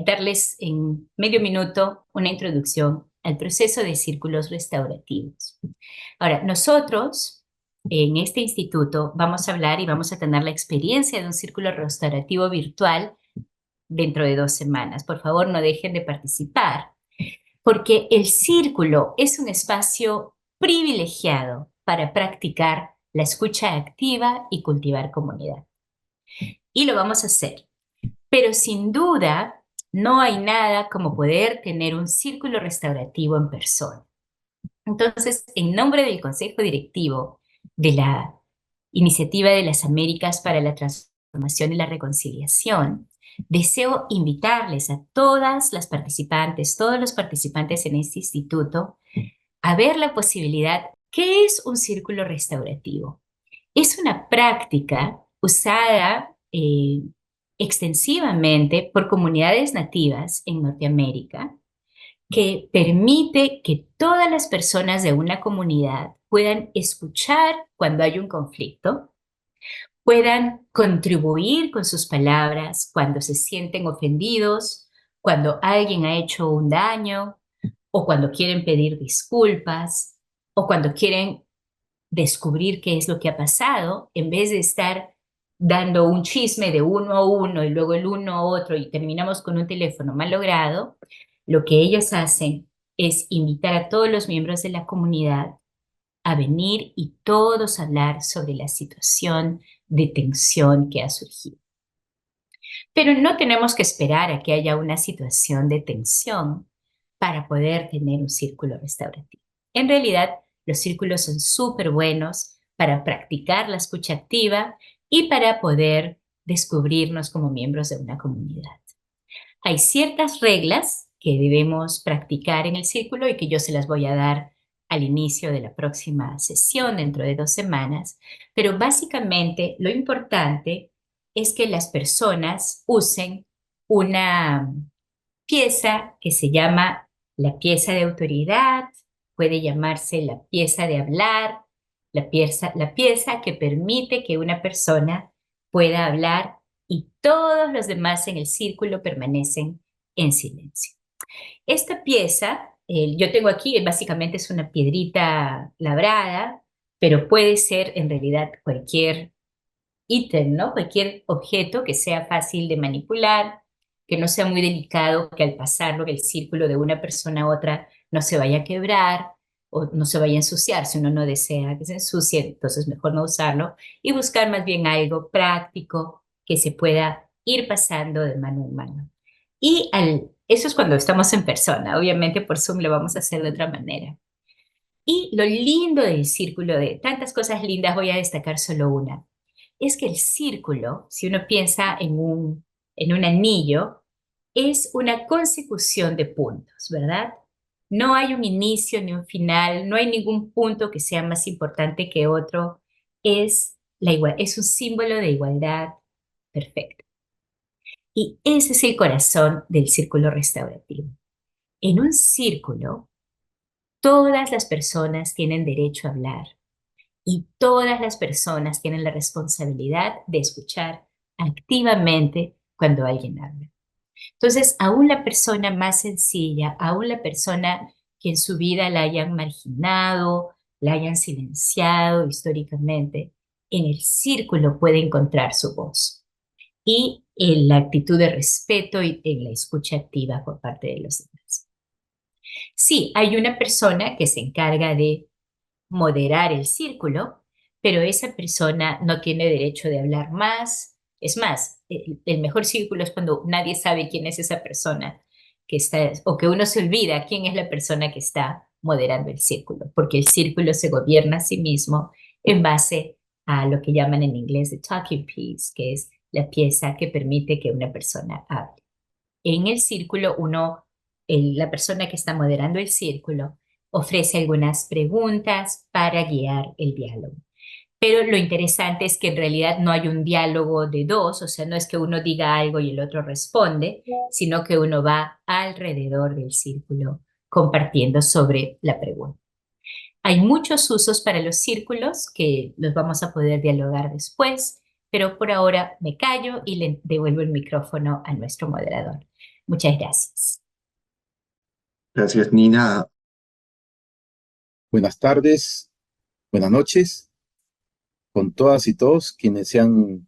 darles en medio minuto una introducción al proceso de círculos restaurativos. Ahora, nosotros en este instituto vamos a hablar y vamos a tener la experiencia de un círculo restaurativo virtual dentro de 2 semanas. Por favor, no dejen de participar, porque el círculo es un espacio privilegiado para practicar la escucha activa y cultivar comunidad. Y lo vamos a hacer. Pero sin duda, no hay nada como poder tener un círculo restaurativo en persona. Entonces, en nombre del Consejo Directivo de la Iniciativa de las Américas para la Transformación y la Reconciliación, deseo invitarles a todas las participantes, todos los participantes en este instituto, a ver la posibilidad. ¿Qué es un círculo restaurativo? Es una práctica usada extensivamente por comunidades nativas en Norteamérica que permite que todas las personas de una comunidad puedan escuchar cuando hay un conflicto, puedan contribuir con sus palabras cuando se sienten ofendidos, cuando alguien ha hecho un daño, o cuando quieren pedir disculpas, o cuando quieren descubrir qué es lo que ha pasado, en vez de estar dando un chisme de uno a uno y luego el uno a otro y terminamos con un teléfono mal logrado. Lo que ellos hacen es invitar a todos los miembros de la comunidad a venir y todos hablar sobre la situación de tensión que ha surgido. Pero no tenemos que esperar a que haya una situación de tensión para poder tener un círculo restaurativo. En realidad, los círculos son súper buenos para practicar la escucha activa y para poder descubrirnos como miembros de una comunidad. Hay ciertas reglas que debemos practicar en el círculo y que yo se las voy a dar al inicio de la próxima sesión dentro de 2 semanas, pero básicamente lo importante es que las personas usen una pieza que se llama la pieza de autoridad, puede llamarse la pieza de hablar, la pieza que permite que una persona pueda hablar y todos los demás en el círculo permanecen en silencio. Esta pieza, yo tengo aquí, básicamente es una piedrita labrada, pero puede ser en realidad cualquier ítem, ¿no? Cualquier objeto que sea fácil de manipular, que no sea muy delicado, que al pasarlo del círculo de una persona a otra no se vaya a quebrar o no se vaya a ensuciar. Si uno no desea que se ensucie, entonces mejor no usarlo y buscar más bien algo práctico que se pueda ir pasando de mano en mano. Eso es cuando estamos en persona. Obviamente por Zoom lo vamos a hacer de otra manera. Y lo lindo del círculo, de tantas cosas lindas, voy a destacar solo una, es que el círculo, si uno piensa en un anillo, es una consecución de puntos, ¿verdad? No hay un inicio ni un final, no hay ningún punto que sea más importante que otro. Es un símbolo de igualdad perfecta. Y ese es el corazón del círculo restaurativo. En un círculo, todas las personas tienen derecho a hablar Y todas las personas tienen la responsabilidad de escuchar activamente cuando alguien habla. Entonces, aún la persona más sencilla, aún la persona que en su vida la hayan marginado, la hayan silenciado históricamente, en el círculo puede encontrar su voz y en la actitud de respeto y en la escucha activa por parte de los demás. Sí, hay una persona que se encarga de moderar el círculo, pero esa persona no tiene derecho de hablar más. Es más, el mejor círculo es cuando nadie sabe quién es esa persona que está, o que uno se olvida quién es la persona que está moderando el círculo, porque el círculo se gobierna a sí mismo en base a lo que llaman en inglés the talking piece, que es la pieza que permite que una persona hable. En el círculo, la persona que está moderando el círculo ofrece algunas preguntas para guiar el diálogo. Pero lo interesante es que en realidad no hay un diálogo de dos, o sea, no es que uno diga algo y el otro responde, sino que uno va alrededor del círculo compartiendo sobre la pregunta. Hay muchos usos para los círculos que los vamos a poder dialogar después, pero por ahora me callo y le devuelvo el micrófono a nuestro moderador. Muchas gracias. Gracias, Nina. Buenas tardes, buenas noches con todas y todos quienes se han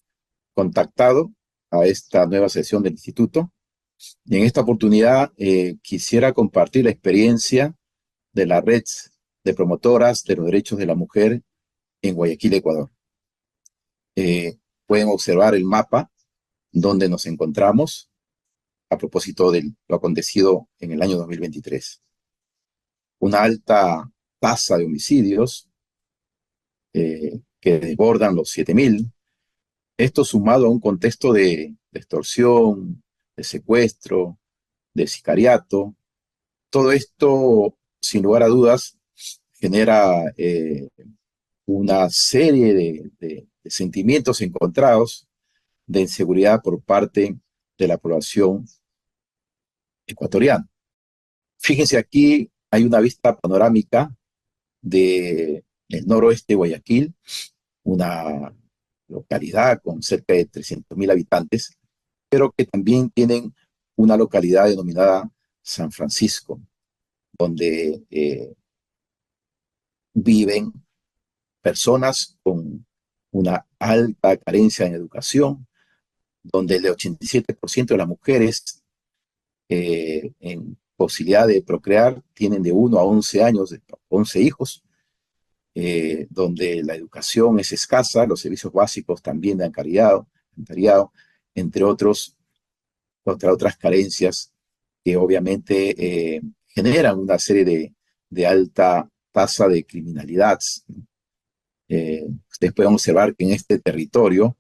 contactado a esta nueva sesión del Instituto. Y en esta oportunidad quisiera compartir la experiencia de la red de promotoras de los derechos de la mujer en Guayaquil, Ecuador. Pueden observar el mapa donde nos encontramos a propósito de lo acontecido en el año 2023. Una alta tasa de homicidios que desbordan los 7.000. Esto sumado a un contexto de extorsión, de secuestro, de sicariato. Todo esto, sin lugar a dudas, genera una serie de sentimientos encontrados de inseguridad por parte de la población ecuatoriana. Fíjense, aquí hay una vista panorámica del noroeste de Guayaquil, una localidad con cerca de 300.000 habitantes, pero que también tienen una localidad denominada San Francisco, donde viven personas con una alta carencia en educación, donde el 87% de las mujeres en posibilidad de procrear tienen de 1 a 11 años, 11 hijos, donde la educación es escasa, los servicios básicos también han careado, entre otras carencias que obviamente generan una serie de alta tasa de criminalidad. Ustedes pueden observar que en este territorio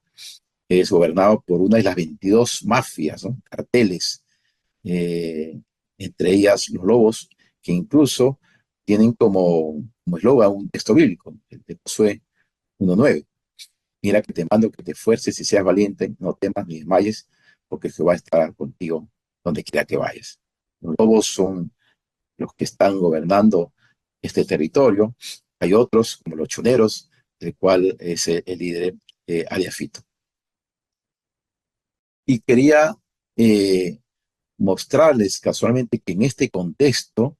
es gobernado por una de las 22 mafias, ¿no? Carteles, entre ellas los lobos, que incluso tienen como eslogan un texto bíblico, el de Josué 1:9. Mira que te mando que te esfuerces y seas valiente, no temas ni desmayes, porque Jehová estará contigo donde quiera que vayas. Los lobos son los que están gobernando este territorio. Hay otros, como los choneros, del cual es el líder Alia Fito. Y quería mostrarles casualmente que en este contexto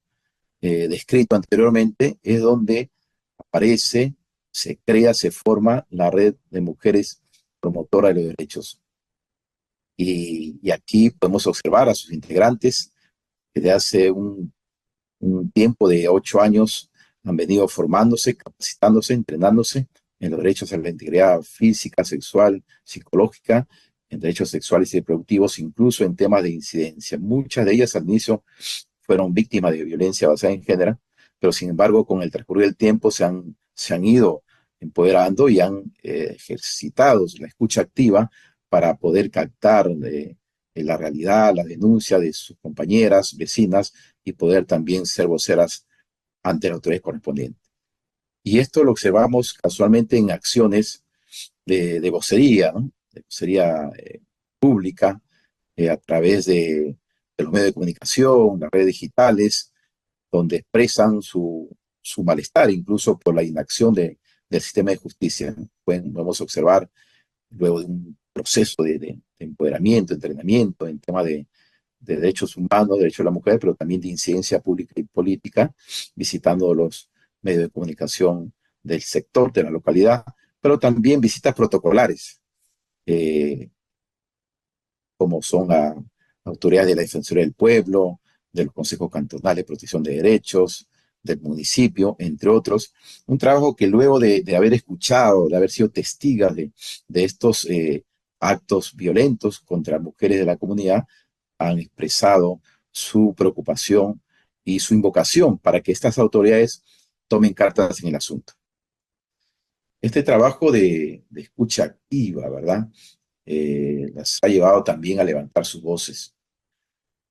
descrito anteriormente es donde aparece, se crea, se forma la red de mujeres promotoras de los derechos. Y aquí podemos observar a sus integrantes que desde hace un tiempo de 8 años han venido formándose, capacitándose, entrenándose en los derechos a la integridad física, sexual, psicológica, en derechos sexuales y reproductivos, incluso en temas de incidencia. Muchas de ellas al inicio fueron víctimas de violencia basada en género, pero sin embargo con el transcurrir del tiempo se han ido empoderando y han ejercitado la escucha activa para poder captar la realidad, la denuncia de sus compañeras, vecinas, y poder también ser voceras ante la autoridad correspondiente. Y esto lo observamos casualmente en acciones de vocería, ¿no? De vocería pública, a través de los medios de comunicación, las redes digitales, donde expresan su malestar, incluso por la inacción de del sistema de justicia. Podemos observar luego de un proceso de empoderamiento, entrenamiento en tema de derechos humanos, derechos de la mujer, pero también de incidencia pública y política, visitando los medios de comunicación del sector, de la localidad, pero también visitas protocolares, eh, como son a autoridades de la Defensoría del Pueblo, de los consejos cantonales de protección de derechos, del municipio, entre otros. Un trabajo que luego de haber escuchado, de haber sido testigas de estos actos violentos contra mujeres de la comunidad, han expresado su preocupación y su invocación para que estas autoridades tomen cartas en el asunto. Este trabajo de escucha activa, ¿verdad? Las ha llevado también a levantar sus voces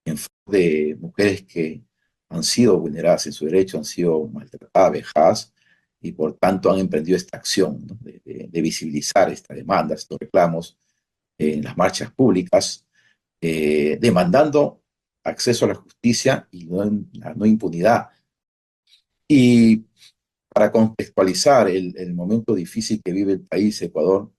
en favor de mujeres que han sido vulneradas en su derecho, han sido maltratadas, vejadas, y por tanto han emprendido esta acción, ¿no? de visibilizar esta demanda, estos reclamos en las marchas públicas, demandando acceso a la justicia y la no impunidad. Y para contextualizar el momento difícil que vive el país, Ecuador,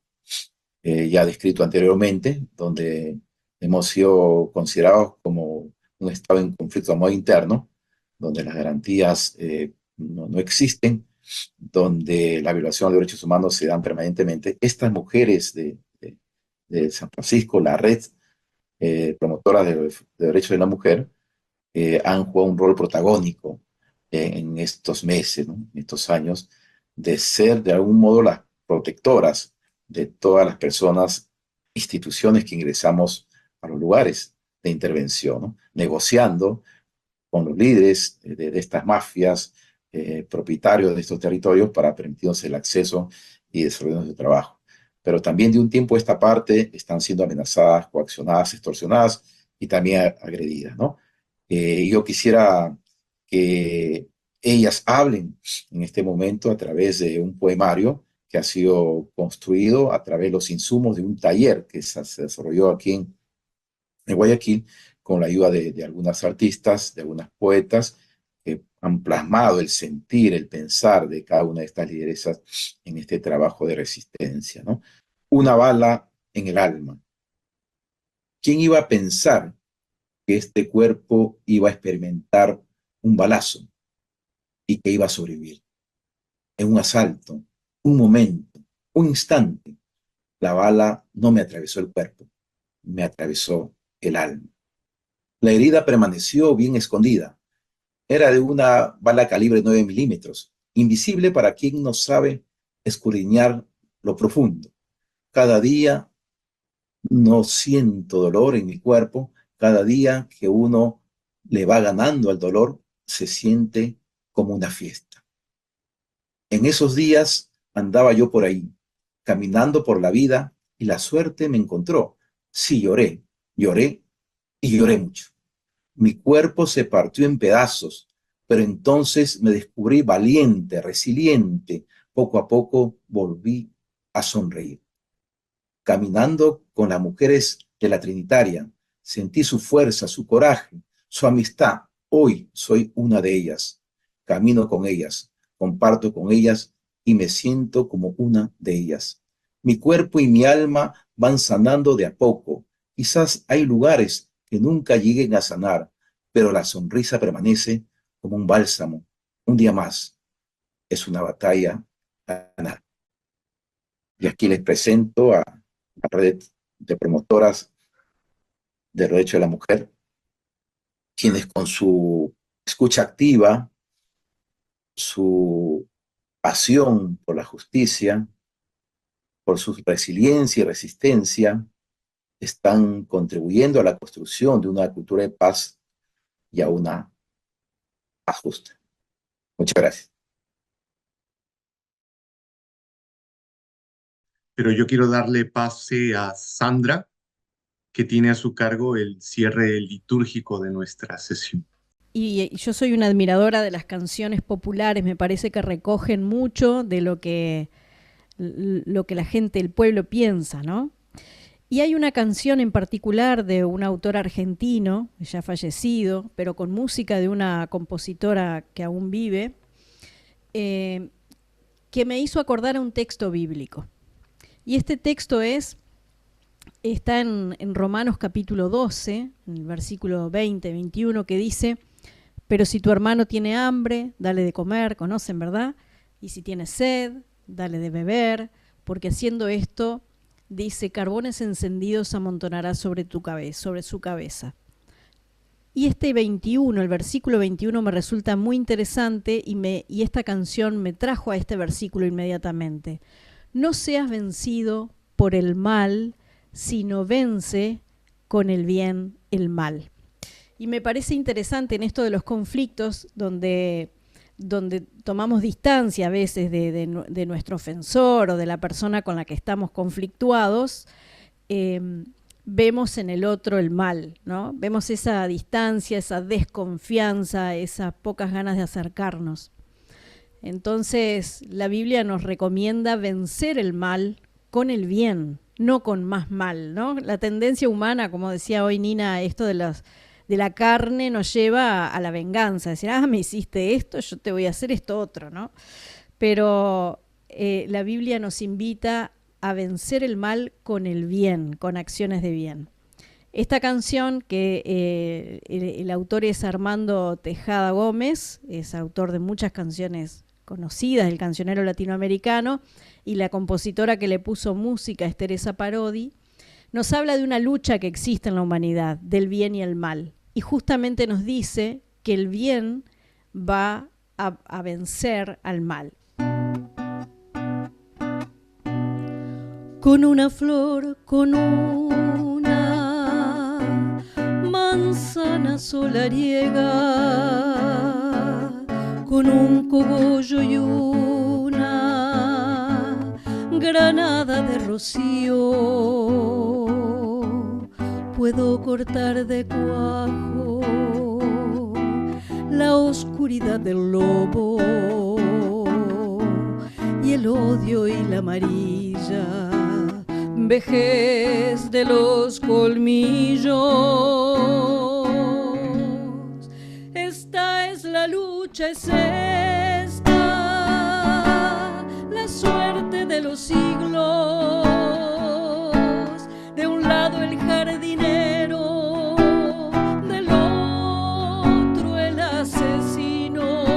ya descrito anteriormente, donde hemos sido considerados como un estado en conflicto armado interno, donde las garantías no existen, donde la violación de derechos humanos se dan permanentemente. Estas mujeres de San Francisco, la red promotora de derechos de la mujer, han jugado un rol protagónico en estos meses, ¿no? En estos años, de ser de algún modo las protectoras de todas las personas, instituciones que ingresamos a los lugares de intervención, ¿no? Negociando con los líderes de estas mafias, propietarios de estos territorios, para permitirnos el acceso y desarrollo de trabajo. Pero también de un tiempo a esta parte están siendo amenazadas, coaccionadas, extorsionadas y también agredidas, ¿no? Yo quisiera que ellas hablen en este momento a través de un poemario que ha sido construido a través de los insumos de un taller que se desarrolló aquí en Guayaquil, con la ayuda de algunas artistas, de algunas poetas, que han plasmado el sentir, el pensar de cada una de estas lideresas en este trabajo de resistencia, ¿no? Una bala en el alma. ¿Quién iba a pensar que este cuerpo iba a experimentar un balazo y que iba a sobrevivir? En un asalto, un momento, un instante, la bala no me atravesó el cuerpo, me atravesó el alma. La herida permaneció bien escondida. Era de una bala calibre 9 milímetros, invisible para quien no sabe escudriñar lo profundo. Cada día no siento dolor en mi cuerpo. Cada día que uno le va ganando al dolor, se siente como una fiesta. En esos días andaba yo por ahí, caminando por la vida, y la suerte me encontró. Sí, lloré, lloré y lloré mucho. Mi cuerpo se partió en pedazos, pero entonces me descubrí valiente, resiliente. Poco a poco volví a sonreír. Caminando con las mujeres de la Trinitaria, sentí su fuerza, su coraje, su amistad. Hoy soy una de ellas. Camino con ellas, comparto con ellas y me siento como una de ellas. Mi cuerpo y mi alma van sanando de a poco. Quizás hay lugares que nunca lleguen a sanar, pero la sonrisa permanece como un bálsamo. Un día más es una batalla a ganar. Y aquí les presento a la red de promotoras de derechos de la mujer, quienes con su escucha activa, su pasión por la justicia, por su resiliencia y resistencia, están contribuyendo a la construcción de una cultura de paz y a una paz justa. Muchas gracias. Pero yo quiero darle pase a Sandra, que tiene a su cargo el cierre litúrgico de nuestra sesión. Y yo soy una admiradora de las canciones populares, me parece que recogen mucho de lo que la gente, el pueblo piensa, ¿no? Y hay una canción en particular de un autor argentino, ya fallecido, pero con música de una compositora que aún vive, que que me hizo acordar a un texto bíblico. Y este texto está en Romanos capítulo 12, en el versículo 20, 21, que dice: pero si tu hermano tiene hambre, dale de comer, conocen, ¿verdad? Y si tiene sed, dale de beber, porque haciendo esto, dice, carbones encendidos amontonará sobre su cabeza. Y este 21, el versículo 21 me resulta muy interesante y esta canción me trajo a este versículo inmediatamente. No seas vencido por el mal, sino vence con el bien el mal. Y me parece interesante en esto de los conflictos donde tomamos distancia a veces de nuestro ofensor o de la persona con la que estamos conflictuados, vemos en el otro el mal, ¿no? Vemos esa distancia, esa desconfianza, esas pocas ganas de acercarnos. Entonces, la Biblia nos recomienda vencer el mal con el bien, no con más mal, ¿no? La tendencia humana, como decía hoy Nina, esto de la carne nos lleva a la venganza, decir, me hiciste esto, yo te voy a hacer esto otro, ¿no? Pero la Biblia nos invita a vencer el mal con el bien, con acciones de bien. Esta canción, que el autor es Armando Tejada Gómez, es autor de muchas canciones conocidas, el cancionero latinoamericano, y la compositora que le puso música es Teresa Parodi, nos habla de una lucha que existe en la humanidad, del bien y el mal. Y justamente nos dice que el bien va a vencer al mal. Con una flor, con una manzana solariega, con un cogollo y una granada de rocío, puedo cortar de cuajo la oscuridad del lobo y el odio y la amarilla vejez de los colmillos. Esta es la lucha, es esta la suerte de los siglos. De un lado el jardinero, del otro el asesino.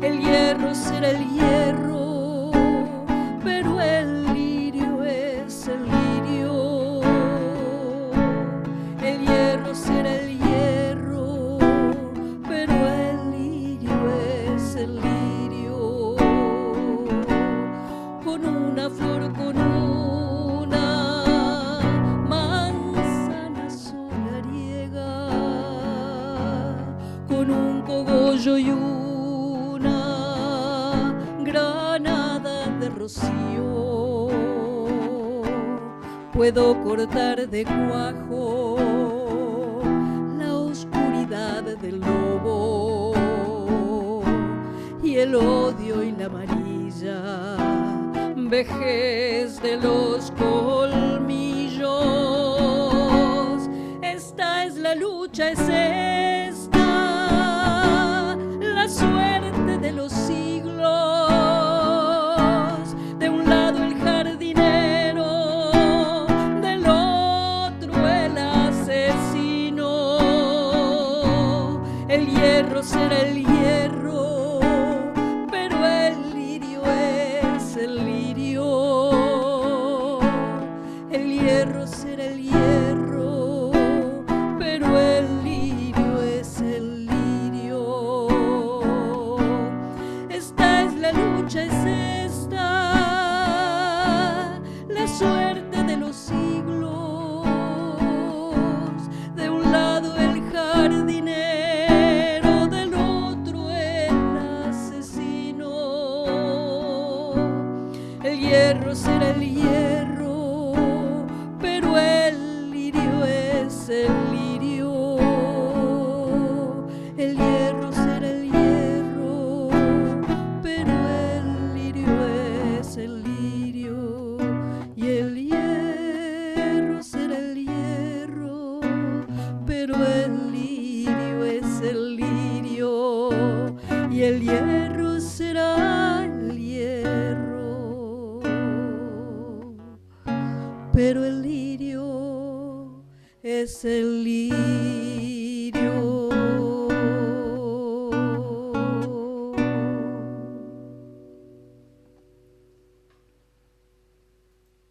El hierro será el hierro, pero el lirio es el lirio. El hierro será el hierro, pero el lirio es el lirio. Con una flor, con una manzana solariega, con un cogollo y una granada de rocío, puedo cortar de cuajo la oscuridad del lobo y el odio y la amarilla vejez de los colmillos. Esta es la lucha, es esta la suerte de los siglos. De un lado el jardinero, del otro el asesino. El hierro será el hierro, pero el lirio es el lirio. El hierro será el hierro, pero el lirio es el lirio. Esta es la lucha, es esta la suerte de los siglos. De un lado el jardinero, del otro el asesino. El hierro será el hierro, pero el lirio es el lirio. El hierro será el hierro, pero el lirio es el lirio. Y el hierro será el hierro, pero el lirio es el lirio. Y el hierro será ti.